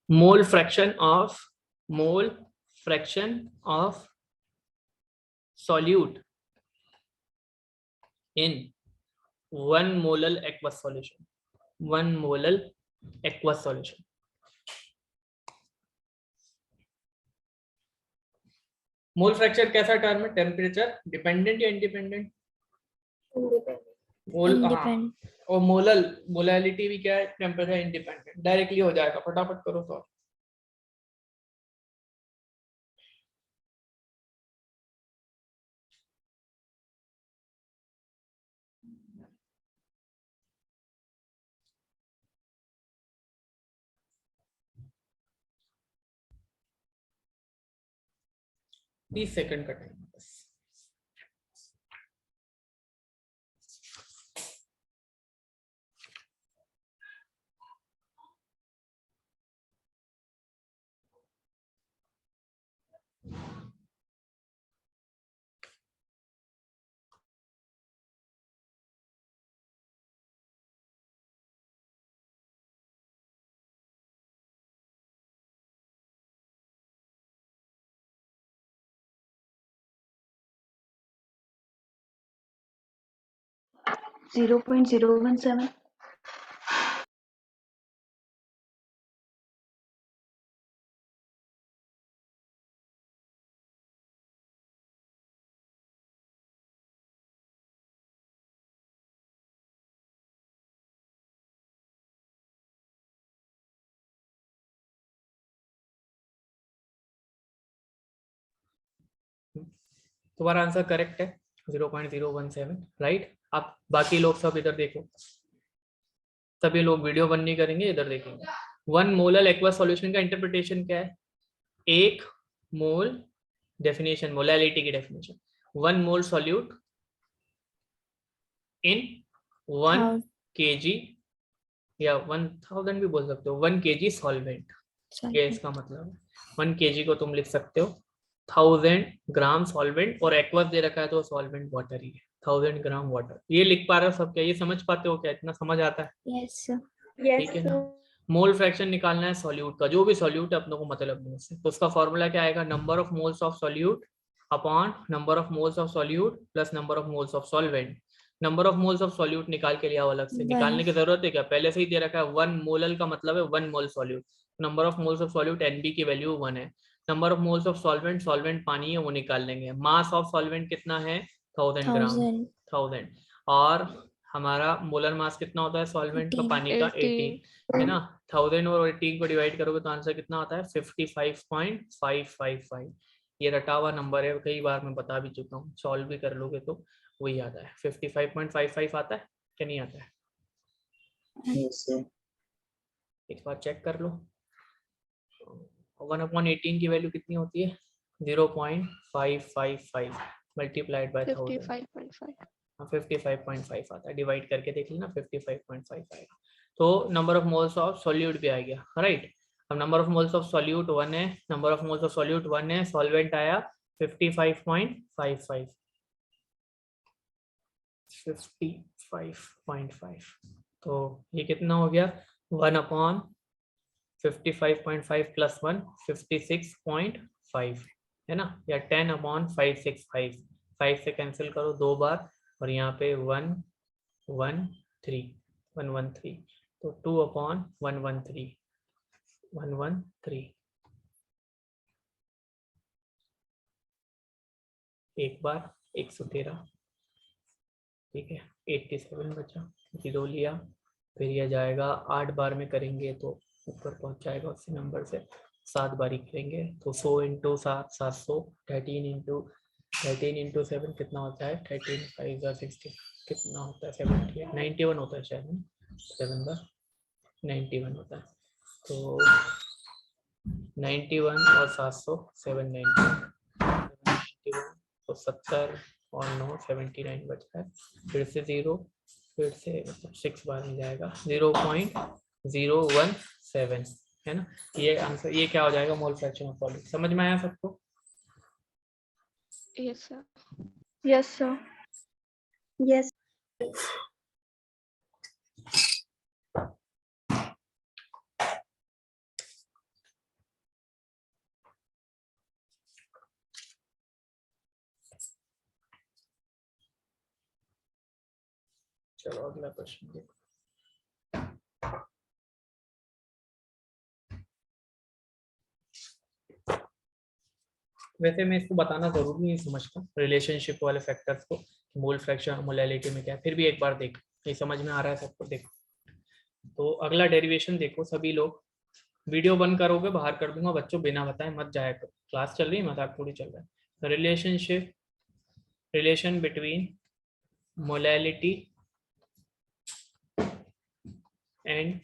मोल fraction of solute in 1 molar aqueous solution, 1 molar aqueous solution। Mole fracture कैसा टर्म है, टेम्परेचर डिपेंडेंट या इंडिपेंडेंट? मोल, हाँ, और मोलालिटी भी क्या है, टेम्परेचर इंडिपेंडेंट। डायरेक्टली हो जाएगा, फटाफट करो तो। बीस सेकंड का टाइम बस। जीरो 0.017। तुम्हारा आंसर करेक्ट है, 0.017, राइट। आप बाकी लोग सब इधर देखो, सभी लोग वीडियो बंद नहीं करेंगे, इधर देखेंगे। 1 मोलर एक्वस सॉल्यूशन का इंटरप्रिटेशन क्या है? 1 मोल, डेफिनेशन मोलालिटी की definition, 1 mole solute in 1 kg या 1000 भी बोल सकते हो, 1 kg सॉल्वेंट। ये इसका मतलब है 1 kg को तुम लिख सकते हो 1000 ग्राम सॉल्वेंट, और एक्वस दे रखा है तो सॉल्वेंट वाटर ही है, 1000 ग्राम वाटर। ये लिख पा रहे हो सब क्या? ये समझ पाते हो क्या? इतना समझ आता है? Yes, sir. ठीक है ना। मोल फ्रैक्शन निकालना है सॉल्यूट का, जो भी सॉल्यूट है अपनों को मतलब नहीं उससे, तो उसका फॉर्मूला क्या आएगा? Number of moles of solute upon number of moles of solute plus number of moles of solvent. Number of moles of solute निकाल के लिया अलग से, निकालने की जरूरत है क्या? पहले से ही दे रखा है 1 मोलल का मतलब है 1 मोल solute. Number of moles of solute NB की वैल्यू 1 है। Number of moles of solvent, solvent पानी है वो निकाल लेंगे। मास ऑफ सॉल्वेंट कितना है? 1000 ग्राम, 1000। और हमारा मोलर मास कितना होता है सॉल्वेंट का? पानी का 18 है ना। 1000 और 18 को डिवाइड करोगे तो आंसर कितना आता है? 55.555। ये रटा हुआ नंबर है, कई बार मैं बता भी चुका हूँ, सॉल्व भी कर लोगे तो वही आता है। 55.55 आता है क्या? नहीं आता है? Yes, sir. एक बार चेक कर लो। 1/18 की वैल्यू कितनी होती है? 0.555 मल्टीप्लाइड बाय 1000, 55.5. 55.5 आता है। डिवाइड करके देख लेना, 55.5 आएगा। तो number of moles of solute भी आ गया, राइट। अब number of moles of solute 1 है, number of moles of solute 1 है, सॉल्वेंट आया 55.55, 55.5। तो ये कितना हो गया, 1/55.5 + 1 56.5 है ना, या 10/565, 5 से कैंसिल करो 2 बार, और यहाँ पे 113, तो 2/113 एक बार 113, ठीक है। 87 बचा, 0 लिया, फिर यह जाएगा 8 बार में करेंगे तो ऊपर पहुंच जाएगा उसी नंबर से, 7 बारी करेंगे तो 100 × 7 700, 13 × 7 कितना होता है, 13 5 60 कितना होता है, 70 91 होता है शायद, 7 बार 91 होता है। तो 91 और 700 791, तो 70 और 9 79 बचता है, फिर से 0, फिर से मतलब 6 बार में जाएगा, 0.017 है ना। ये आंसर, ये क्या हो जाएगा, मोल फ्रैक्शन ऑफ सॉल्यूट। समझ में आया सबको? Yes, sir. Yes, sir. Yes. चलो अगला क्वेश्चन देखो। वैसे मैं इसको बताना जरूरी नहीं समझता, रिलेशनशिप वाले फैक्टर्स को, मोल फ्रैक्शन मोलैलिटी में क्या है, फिर भी एक बार देखो, ये समझ में आ रहा है सबको? देखो तो अगला डेरिवेशन देखो, सभी लोग वीडियो बंद करोगे, बाहर कर दूंगा, बच्चों बिना बताए मत जाया करो, क्लास चल रही है, मजाक थोड़ी चल रहा है। Relation between molality and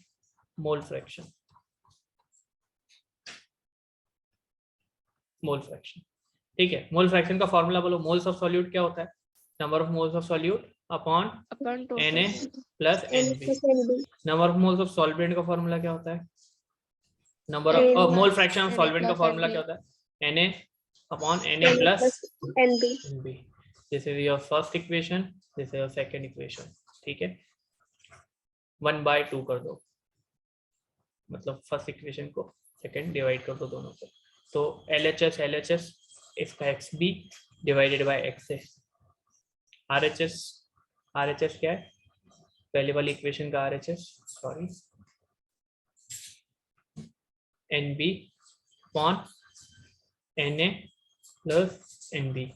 mole fraction, mole fraction, ठीक है। मोल फ्रैक्शन का फॉर्मूला बोलो, मोल्स ऑफ सॉल्यूट क्या होता है, number of moles of solute upon Na plus Nb। Number of moles of solvent का फॉर्मूला क्या होता है, number of mole fraction of solvent का फॉर्मूला क्या होता है, Na upon Na plus Nb। This is your first equation, this is your second equation, ठीक है। 1/2 कर दो, मतलब फर्स्ट इक्वेशन को सेकंड डिवाइड कर दो दोनों को, तो LHS इसका XB divided by XA, RHS क्या है, पहले वाली इक्वेशन का RHS, sorry, NB upon Na plus NB,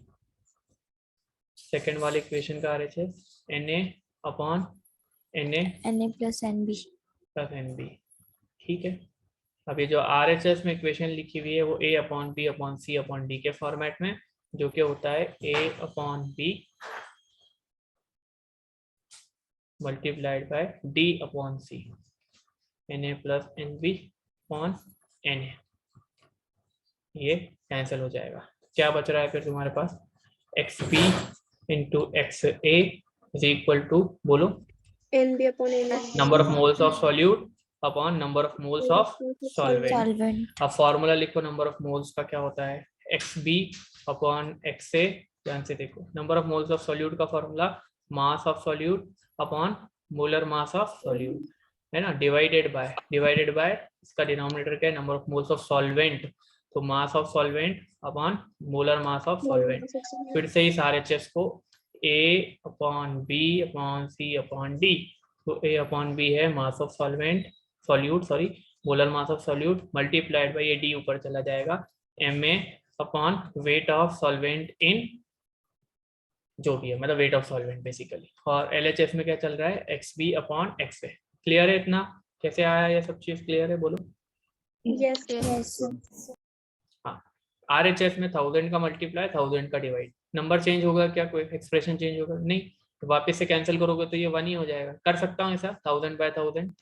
second वाली इक्वेशन का RHS Na upon Na plus NB, ठीक है। अब ये जो RHS में इक्वेशन लिखी हुई है वो A/B/C/D के फॉर्मेट में, जो कि होता है A/B multiplied by D/C, Na plus NB upon Na, ये कैंसिल हो जाएगा। क्या बच रहा है फिर तुम्हारे पास, XB into XA is equal to, बोलो, NB upon Na. Number of moles of solute upon number of moles of solvent. अब फॉर्मूला लिखो नंबर ऑफ मोल्स का क्या होता है, XB अपॉन XA, ध्यान से देखो, number of moles of solute का formula mass of solute upon molar mass of solute, है ना, डिवाइडेड बाय इसका डिनोमिनेटर क्या है, number of moles of solvent, तो mass of solvent upon molar mass of solvent. फिर से इस RHS को A/B/C/D, तो A/B है mass of solute sorry, molar mass of solute, multiplied by ये D ऊपर चला जाएगा, Ma अपॉन वेट ऑफ सॉल्वेंट इन, जो भी है, मतलब वेट ऑफ सॉल्वेंट बेसिकली। और LHS में क्या चल रहा है, XB अपॉन XA। क्लियर है इतना, कैसे आया ये सब चीज, क्लियर है, बोलो। Yes. हाँ, RHS में 1000 का मल्टीप्लाई 1000 का डिवाइड, नंबर चेंज होगा क्या, कोई एक्सप्रेशन चेंज होगा नहीं, तो वापस से कैंसिल करोगे तो ये 1 ही हो जाएगा। कर सकता हूँ ऐसा, 1000/1000,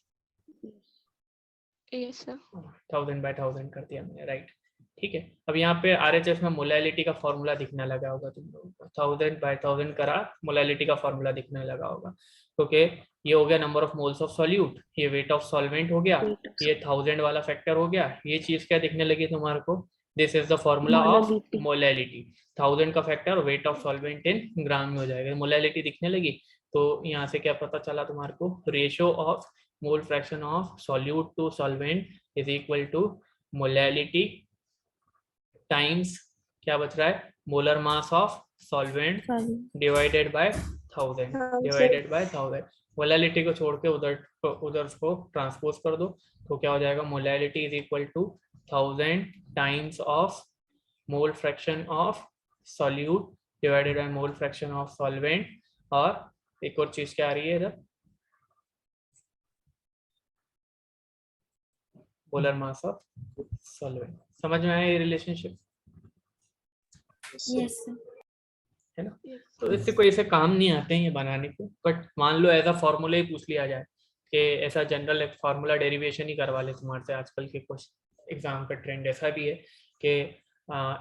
yes sir, 1000/1000 कर दिया मैंने, राइट, ठीक है। अब यहाँ पे RHS में मोलैलिटी का फॉर्मूला दिखने लगा होगा तुम लोगों को, 1000/1000 करा, मोलैलिटी का फॉर्मूला दिखने लगा होगा, क्योंकि ये हो गया number of moles of solute, ये वेट ऑफ सॉल्वेंट हो गया, Weight of ये 1000 वाला फैक्टर हो गया। ये चीज क्या दिखने लगी तुम्हारे को, this is the formula of Molality. Molality. 1000 का factor weight of solvent in gram में हो जाएगा, मोलैलिटी दिखने लगी। तो यहाँ से क्या पता चला तुम्हारे को, ratio of mole fraction of solute to solvent is equal to molality times क्या बच रहा है, molar mass of solvent divided by 1000 divided by 1000। Molality को छोड़ के उधर उसको ट्रांसपोज कर दो, तो क्या हो जाएगा, molality is equal to 1000 times of mole fraction of solute divided by mole fraction of solvent. और एक और चीज क्या आ रही है इधर, मोलर मास ऑफ सॉल्वेंट। समझ में आया ये रिलेशनशिप, Yes, sir. है ना? तो इससे कोई ऐसे काम नहीं आते हैं ये बनाने को, बट मान लो ऐसा फॉर्मूला ही पूछ लिया जाए कि ऐसा जनरल एक फार्मूला डेरिवेशन ही करवा ले तुम्हारे से, आजकल के कुछ एग्जाम का ट्रेंड ऐसा भी है कि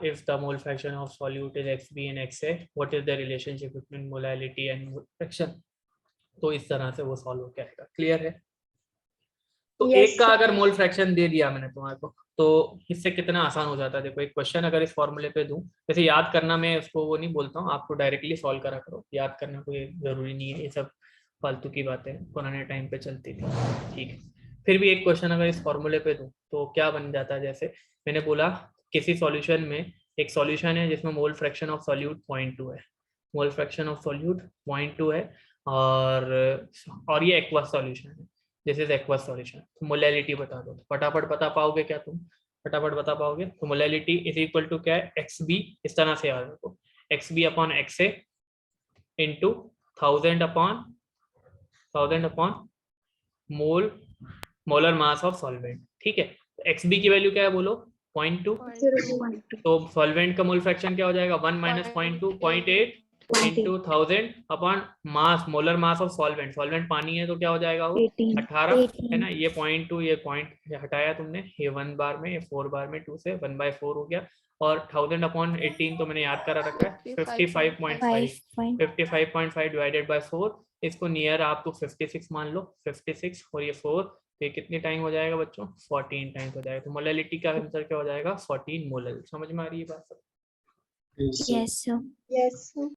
if the mole fraction of solute is XB and XA what is the relationship between molality and mole fraction, तो इस तरह से वो सॉल्व हो जाएगा। क्लियर है? तो Yes, एक का sir. अगर मोल फ्रैक्शन दे दिया मैंने तुम्हारे को, तो इससे कितना आसान हो जाता है। देखो एक क्वेश्चन अगर इस फॉर्मूले पे दूं, जैसे याद करना मैं उसको वो नहीं बोलता हूँ, आपको डायरेक्टली सॉल्व करा करो, याद करना कोई जरूरी नहीं है, ये सब फालतू की बातें पुराने टाइम पे चलती थी, ठीक है। फिर भी एक क्वेश्चन अगर इस फॉर्मूले पे दूं तो क्या बन जाता है, जैसे मैंने बोला किसी सॉल्यूशन में एक सॉल्यूशन है जिसमें मोल फ्रैक्शन ऑफ सॉल्यूट 0.2 है, मोल फ्रैक्शन ऑफ सॉल्यूट 0.2 है, और ये एक्वस सॉल्यूशन है, this is aqueous solution. Molality बता दो, तो फटाफट बता पाओगे क्या तुम, फटाफट बता पाओगे? तो मोलैलिटी इज इक्वल टू क्या है, XB, इस तरह से याद रखो, XB upon XA into 1000 upon mole molar mass of solvent, ठीक है। XB की वैल्यू क्या है बोलो, 0.2, 0.2. तो सॉल्वेंट का मोल फ्रैक्शन क्या हो जाएगा, 1 minus 0.2 0.8 into 1000 upon mass, molar mass of solvent, solvent पानी है तो क्या हो जाएगा वो 18 है ना। ये 0.2 ये पॉइंट हटाया तुमने, ये 1 बार में, ये 4 बार में 2 से 1/4 हो गया, और 1000 अपॉन 18 तो मैंने याद करा रखा है 55.5, 55.5 डिवाइडेड बाय 4, इसको नियर आप तो 56 मान लो, 56 और ये 4, तो ये कितनी टाइम हो जाएगा बच्चों, 14 टाइम हो जाएगा। तो मोलैलिटी का आंसर क्या हो जाएगा, 14 मोलल। समझ में आ रही है बात सब? Yes, sir. Yes, sir.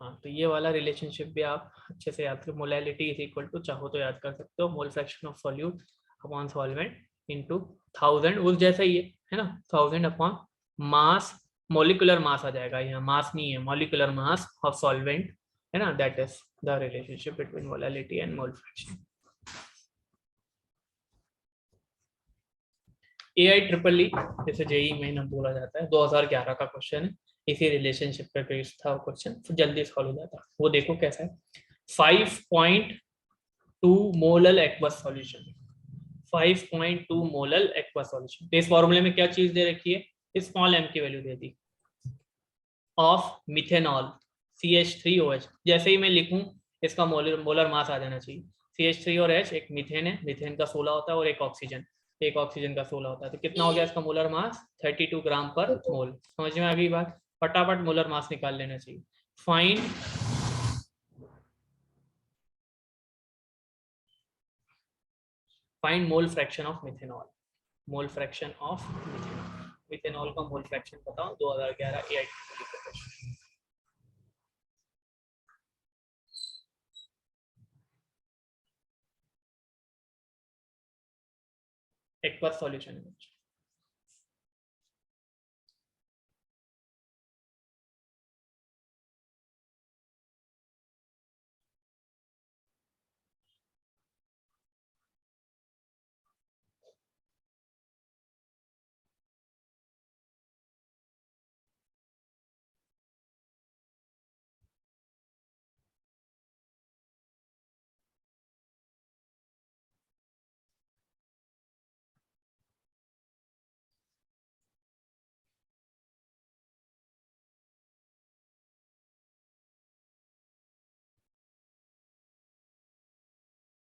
हाँ, तो ये वाला रिलेशनशिप भी आप अच्छे से याद करो, मोलैलिटी इज इक्वल टू, चाहो तो याद कर सकते हो, मोल fraction of solute upon solvent into 1000, उस जैसा ही है ना, 1000 अपॉन मास, मॉलिक्यूलर मास आ जाएगा, यहाँ मास नहीं है, मॉलिक्यूलर मास ऑफ सॉल्वेंट है ना, that is the relationship between molality and mole fraction. AIEEE जैसे JEE में बोला जाता है, 2011 का क्वेश्चन है, इसी रिलेशनशिप पे बेस्ड था क्वेश्चन, तो जल्दी सॉल्व हो जाता है। वो देखो कैसा है, 5.2 molal aqueous solution, 5.2 molal aqueous solution. इस फॉर्मूले में क्या चीज दे रखी है, स्मॉल m की value they the, of methanol CH3OH। जैसे ही मैं लिखूं इसका मोलर मास आ जाना चाहिए, CH3 और H एक मीथेन है, मीथेन का 16 होता है, और एक ऑक्सीजन का 16 होता है, तो कितना हो गया इसका मोलर मास, 32 ग्राम पर मोल। समझ में आ गई बात? फटाफट मोलर मास निकाल लेना चाहिए। Find mole fraction of methanol, mole fraction of methanol, methanol का मोल फ्रैक्शन बताओ, 2011 AIEEE का क्वेश्चन। एक्वस सॉल्यूशन है।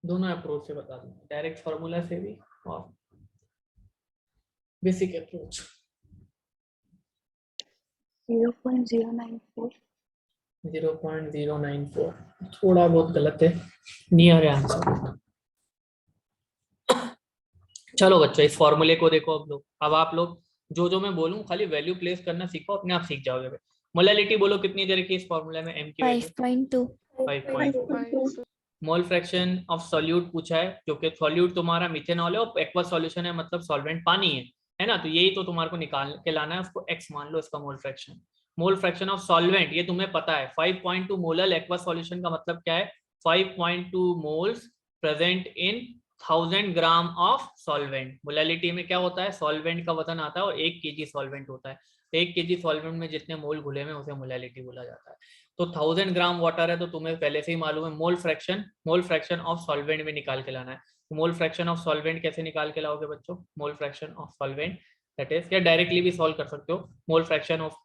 दोनों अप्रोच से बता दूं, डायरेक्ट फार्मूला से भी और बेसिक अप्रोच। 0.094. 0.094 थोड़ा बहुत गलत है, नियर है आंसर। चलो बच्चों इस फॉर्मूले को देखो अब लोग, अब आप लोग जो जो मैं बोलूं खाली वैल्यू प्लेस करना सीखो, अपने आप सीख जाओगे। मोलैलिटी बोलो कितनी दे रखी है इस फॉर्मूले में, एम की value 5.2 5.2। Mole fraction of solute पूछा है, जो कि सॉल्यूट तुम्हारा मिथेनॉल है और एक्वा सॉल्यूशन है, मतलब सॉल्वेंट पानी है ना, तो यही तो तुम्हारे को निकाल के लाना है, उसको एक्स मान लो इसका mole fraction. Mole fraction of solvent ये तुम्हें पता है 5.2 मोलर एक्वा सॉल्यूशन का मतलब क्या है, 5.2 moles present in 1000 gram of solvent. Molality में क्या होता है, सॉल्वेंट का वजन आता है और 1 kg सॉल्वेंट होता है, 1 kg सॉल्वेंट में जितने मोल घुले में उसे मोलैलिटी बोला जाता है। तो 1000 ग्राम वाटर है तो तुम्हें पहले से ही मालूम है मोल फ्रैक्शन ऑफ सॉल्वेंट में निकाल के लाना है। तो मोल फ्रैक्शन ऑफ सॉल्वेंट कैसे निकाल के लाओगे बच्चों, मोल fraction of solvent that is, या डायरेक्टली भी सॉल्व कर सकते हो, मोल फ्रैक्शन ऑफ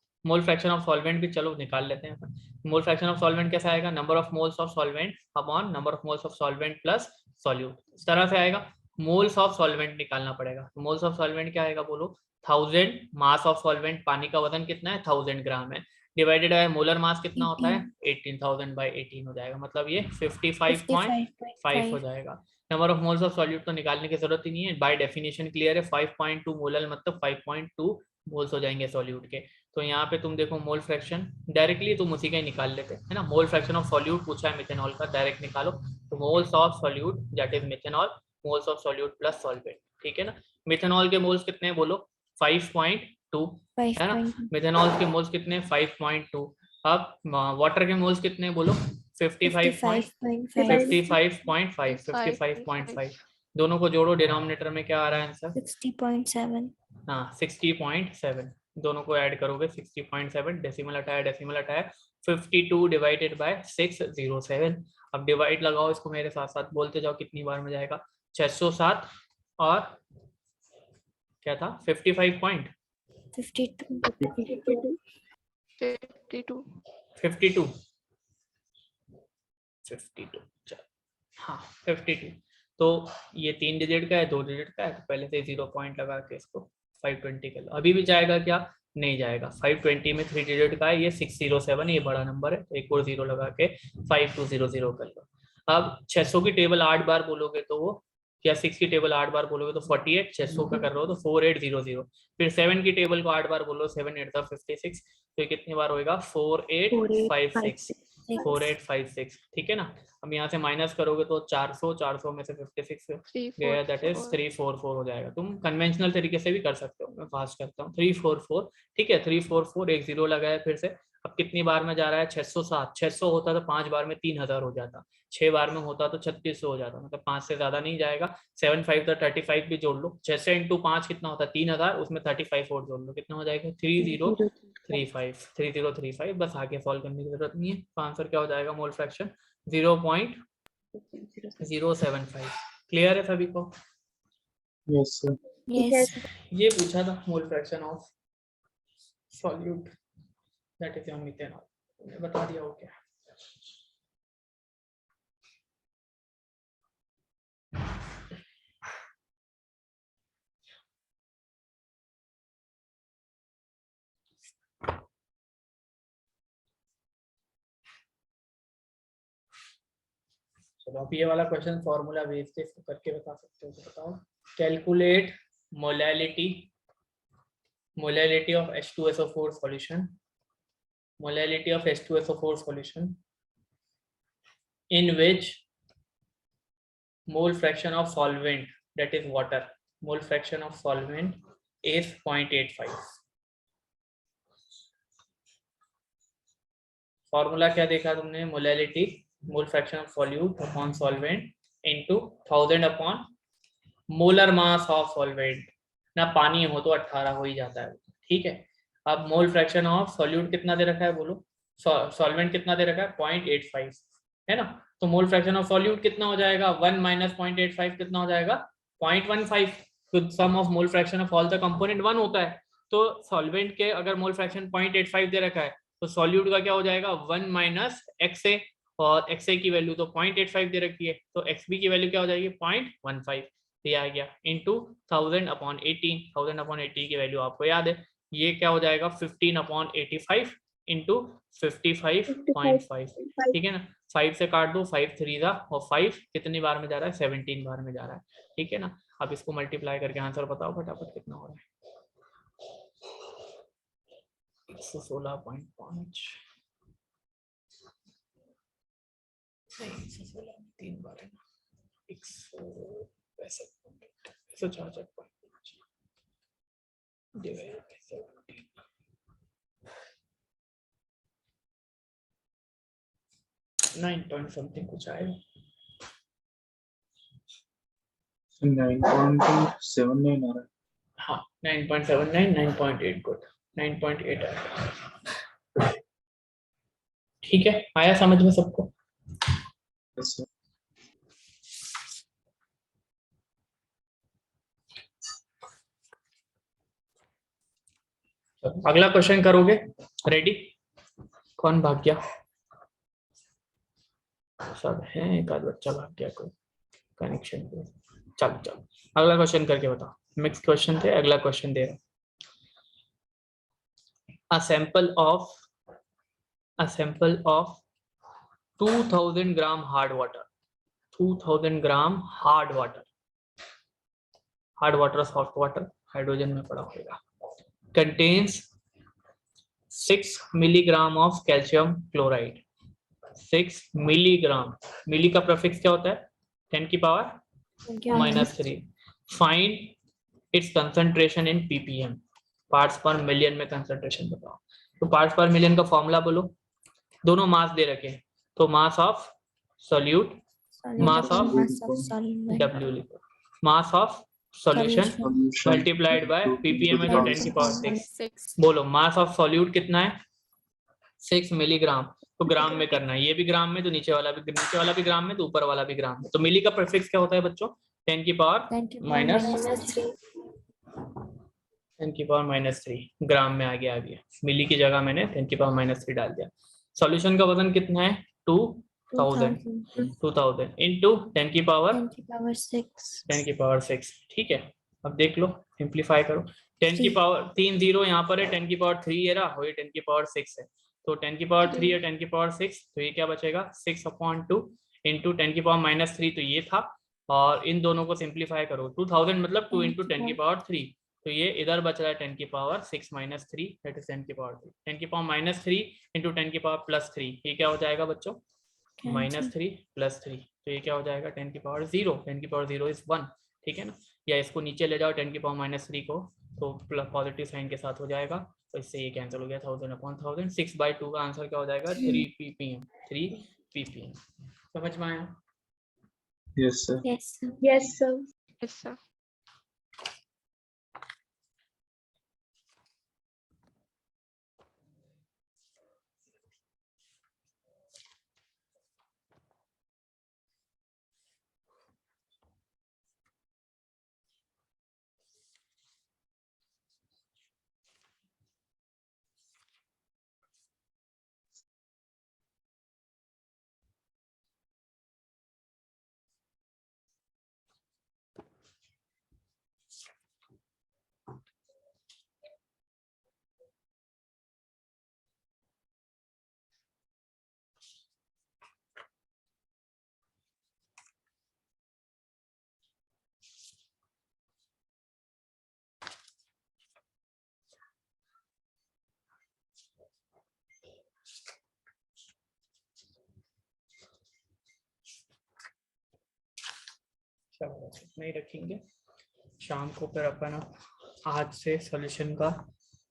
सॉल्वेंट भी चलो निकाल लेते हैं। मोल फ्रैक्शन ऑफ सॉल्वेंट कैसा आएगा, number of moles of solvent upon number of moles of solvent plus solute, इस तरह से आएगा। मोल्स ऑफ सॉल्वेंट निकालना पड़ेगा, तो मोल्स ऑफ सॉल्वेंट क्या आएगा बोलो, 1000 मास ऑफ सॉल्वेंट, पानी का वजन कितना है 1000 ग्राम है, डिवाइडेड बाय मोलर मास कितना होता है 18,000 बाय 18 हो जाएगा, मतलब ये 55.5 हो जाएगा। Number of moles of solute तो निकालने की जरूरत ही नहीं है, बाय डेफिनेशन क्लियर है, 5.2 मोलर मतलब 5.2 मोल्स हो जाएंगे सॉल्यूट के। तो यहाँ पे तुम देखो मोल फ्रैक्शन डायरेक्टली तुम उसी का ही निकाल लेते है ना, मोल फ्रैक्शन ऑफ सॉल्यूट पूछा है मिथेनॉल का, डायरेक्ट निकालो, तो moles of solute that is methanol, moles of solute plus solvent, ठीक है ना। मिथेनॉल के मोल्स कितने बोलो 5.2 है ना, मिथेनॉल के मोल्स कितने 5.2। अब वाटर के मोल्स कितने बोलो 55.5, दोनों को जोड़ो, डिनोमिनेटर में क्या आ रहा है आंसर 60.7 हाँ 60.7, दोनों को ऐड करोगे 60.7, डेसिमल हटाया 52 डिवाइडेड बाय 607। अब डिवाइड लगाओ इसको मेरे साथ साथ बोलते जाओ कितनी बार में जाएगा, 607 और क्या था 55.52 हाँ 52, तो ये 3 डिजिट का है 2 डिजिट का है, तो पहले से 0 पॉइंट लगा के इसको 520 कर लो। अभी भी जाएगा क्या, नहीं जाएगा, 520 में 3 डिजिट का है, ये 607 ये बड़ा नंबर है, तो एक और 0 लगा के 5200 कर लो। अब 600 की टेबल 8 बार बोलोगे तो वो, या 6 की टेबल 8 बार बोलोगे तो 48, 600 का कर रहे हो तो 4800, फिर 7 की टेबल को 8 बार बोलो 7 8 56, तो ये कितनी बार होएगा 4856, ठीक है ना। अब यहाँ से माइनस करोगे तो 400 में से 56 गया, दैट इज 344 हो जाएगा। तुम कन्वेंशनल तरीके से भी कर सकते हो, मैं फास्ट करता हूँ 344, ठीक है 344, एक 0 लगाया फिर से। अब कितनी बार में जा रहा है 607, 600 होता तो 5 बार में 3000 हो जाता, 6 बार में होता तो 3600 हो जाता, मतलब 5 से ज्यादा नहीं जाएगा। 7 5 तो 35 भी जोड़ लो, 600 इंटू 5 कितना होता है 3000, उसमें 35 और जोड़ लो, कितना हो जाएगा 3035, बस आगे सॉल्व करने की जरूरत नहीं है। तो आंसर क्या हो जाएगा मोल फ्रैक्शन 0.075। क्लियर है सभी को, यस सर। Yes. ये पूछा था मोल fraction of solute that is methanol, बता दिया हो क्या। चलो अब ये वाला क्वेश्चन फॉर्मूला बेस्ड है, इसको करके बता सकते हो तो बताओ। Calculate molality of H2SO4 solution, molality of H2SO4 solution in which mole fraction of solvent, that is water, mole fraction of solvent is 0.85। Formula क्या देखा तुमने, molality mole fraction of solute upon solvent into 1000 upon molar mass of solvent, ना पानी हो तो 18 हो ही जाता है, ठीक है। अब मोल फ्रैक्शन ऑफ सॉल्यूट कितना दे रखा है बोलो, सॉल्वेंट कितना दे रखा है 0.85 है ना, तो मोल फ्रैक्शन ऑफ सॉल्यूट कितना हो जाएगा 1 माइनस 0.85 कितना हो जाएगा 0.15, तो sum of mole fraction of all the component 1 होता है, तो सॉल्वेंट के अगर मोल फ्रैक्शन 0.85 दे रखा है तो सॉल्यूट का क्या हो जाएगा 1 माइनस XA, और XA की वैल्यू तो 0.85 दे रखी है, तो XB की वैल्यू क्या हो जाएगी 0.15 दिया गया, इंटू 1000 अपॉन 18, 1000 अपॉन 80 की वैल्यू आपको याद है, ये क्या हो जाएगा 15 अपॉन 85 इंटू 55.5, ठीक है ना। 5 से काट दो, 5 3 जा, और 5 कितनी बार में जा रहा है, 17 बार में जा रहा है, ठीक है ना। अब इसको मल्टीप्लाई करके आंसर बताओ फटाफट कितना हो रहा है। 116.5 3 बार है ना, 164.5 डिवाइड बाय 17, 9 पॉइंट समथिंग कुछ आएगा। 9.79 आ रहा है। हाँ 9.79, 9.8 गुड, 9.8 आएगा, ठीक है। आया समझ में सबको? Yes, sir. अगला क्वेश्चन करोगे, रेडी? कौन भाग गया? सब है, एक आध बच्चा भाग गया कोई कनेक्शन पे। चलो चलो अगला क्वेश्चन करके बताओ। मिक्स क्वेश्चन थे, अगला क्वेश्चन दे रहा हूं। A sample of 2000 gram hard water, 2000 gram hard water, soft water, hydrogen में पड़ा होगा, contains 6 milligram of calcium chloride, 6 milligram, milli का प्रीफिक्स क्या होता है, 10 की power -3। Find its concentration in ppm, parts per million में कंसंट्रेशन बताओ। तो पार्ट्स पर मिलियन का फॉर्मूला बोलो। दोनों मास दे रखे, तो mass of solute, mass of W लिखो, मास of solution multiplied by ppm है, तो 10 की पावर 6। बोलो मास ऑफ सॉल्यूट कितना है, 6 मिलीग्राम, तो ग्राम में करना है, ये भी ग्राम में, तो नीचे वाला भी ग्राम में, तो ऊपर वाला भी ग्राम में। तो मिली का प्रीफिक्स क्या होता है बच्चों, 10 की पावर -3, ग्राम में आ गया। मिली की जगह मैंने 10 की पावर -3 डाल दिया। सॉल्यूशन का वजन कितना है, 2000 इंटू 10 की पावर 6, ठीक है। अब देख लो, सिंप्लीफाई करो, 10 की पावर 3 0 यहाँ पर है, 10 की पावर 3 ये रहा, और ये 10 की पावर 6 है, तो 10 की पावर 3 है, 10 की पावर 6, तो ये क्या बचेगा 6/2 इंटू 10 की पावर -3, तो ये था। और इन दोनों को सिंप्लीफाई करो, 2000 मतलब 2 इंटू 10 की पावर 3, तो ये इधर बच रहा है 10 की पावर 6 - 3, दैट इज 10 की पावर 3, 10 की पावर -3 इंटू 10 की पावर +3, ये क्या हो जाएगा बच्चों, -3 + 3, तो ये क्या हो जाएगा 10 की पावर 0, 10 की पावर 0 इज 1, ठीक है ना। या इसको नीचे ले जाओ 10 की पावर -3 को, तो पॉजिटिव साइन के साथ हो जाएगा, तो इससे ये कैंसिल हो गया, 1000/1000, 6/2 का आंसर क्या हो जाएगा, 3 ppm, 3 ppm। समझ में आया? Yes, sir. Yes, sir. Yes, sir. चलो नहीं रखेंगे, शाम को फिर अपन आज से सॉल्यूशन का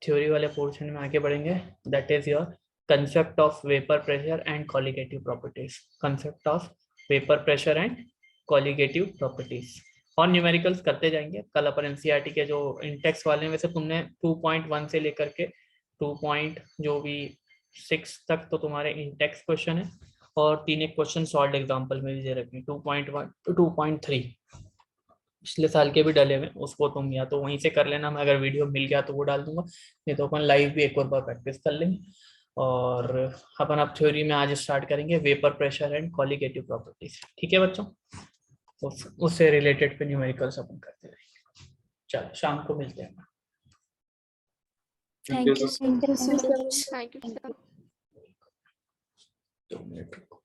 थ्योरी वाले पोर्शन में आगे बढ़ेंगे, that is your concept of vapour pressure and colligative properties, concept of vapour pressure and colligative properties, और न्यूमेरिकल्स करते जाएंगे। कल अपन एनसीईआरटी के जो इंटेक्स वाले में से तुमने 2.1 से लेकर के 2.6 तक तो तुम्हारे इंटेक्स क्वेश्चन है, और 3 एक क्वेश्चन सॉल्व एग्जांपल में भी दे रखे हैं, 2.1 to 2.3 पिछले साल के भी डले हुए, उसको तुम या तो वहीं से कर लेना, मैं अगर वीडियो मिल गया तो वो डाल दूंगा, नहीं तो अपन लाइव भी एक और बार प्रैक्टिस कर लेंगे। और अपन अब थ्योरी में आज स्टार्ट करेंगे vapour pressure and colligative properties, ठीक है बच्चों, उससे रिलेटेड पे न्यूमेरिकल्स अपन करते रहेंगे। चलो शाम को मिलते हैं। Thank you so Thank you so much. much. Thank you, sir. 2 minute रुको।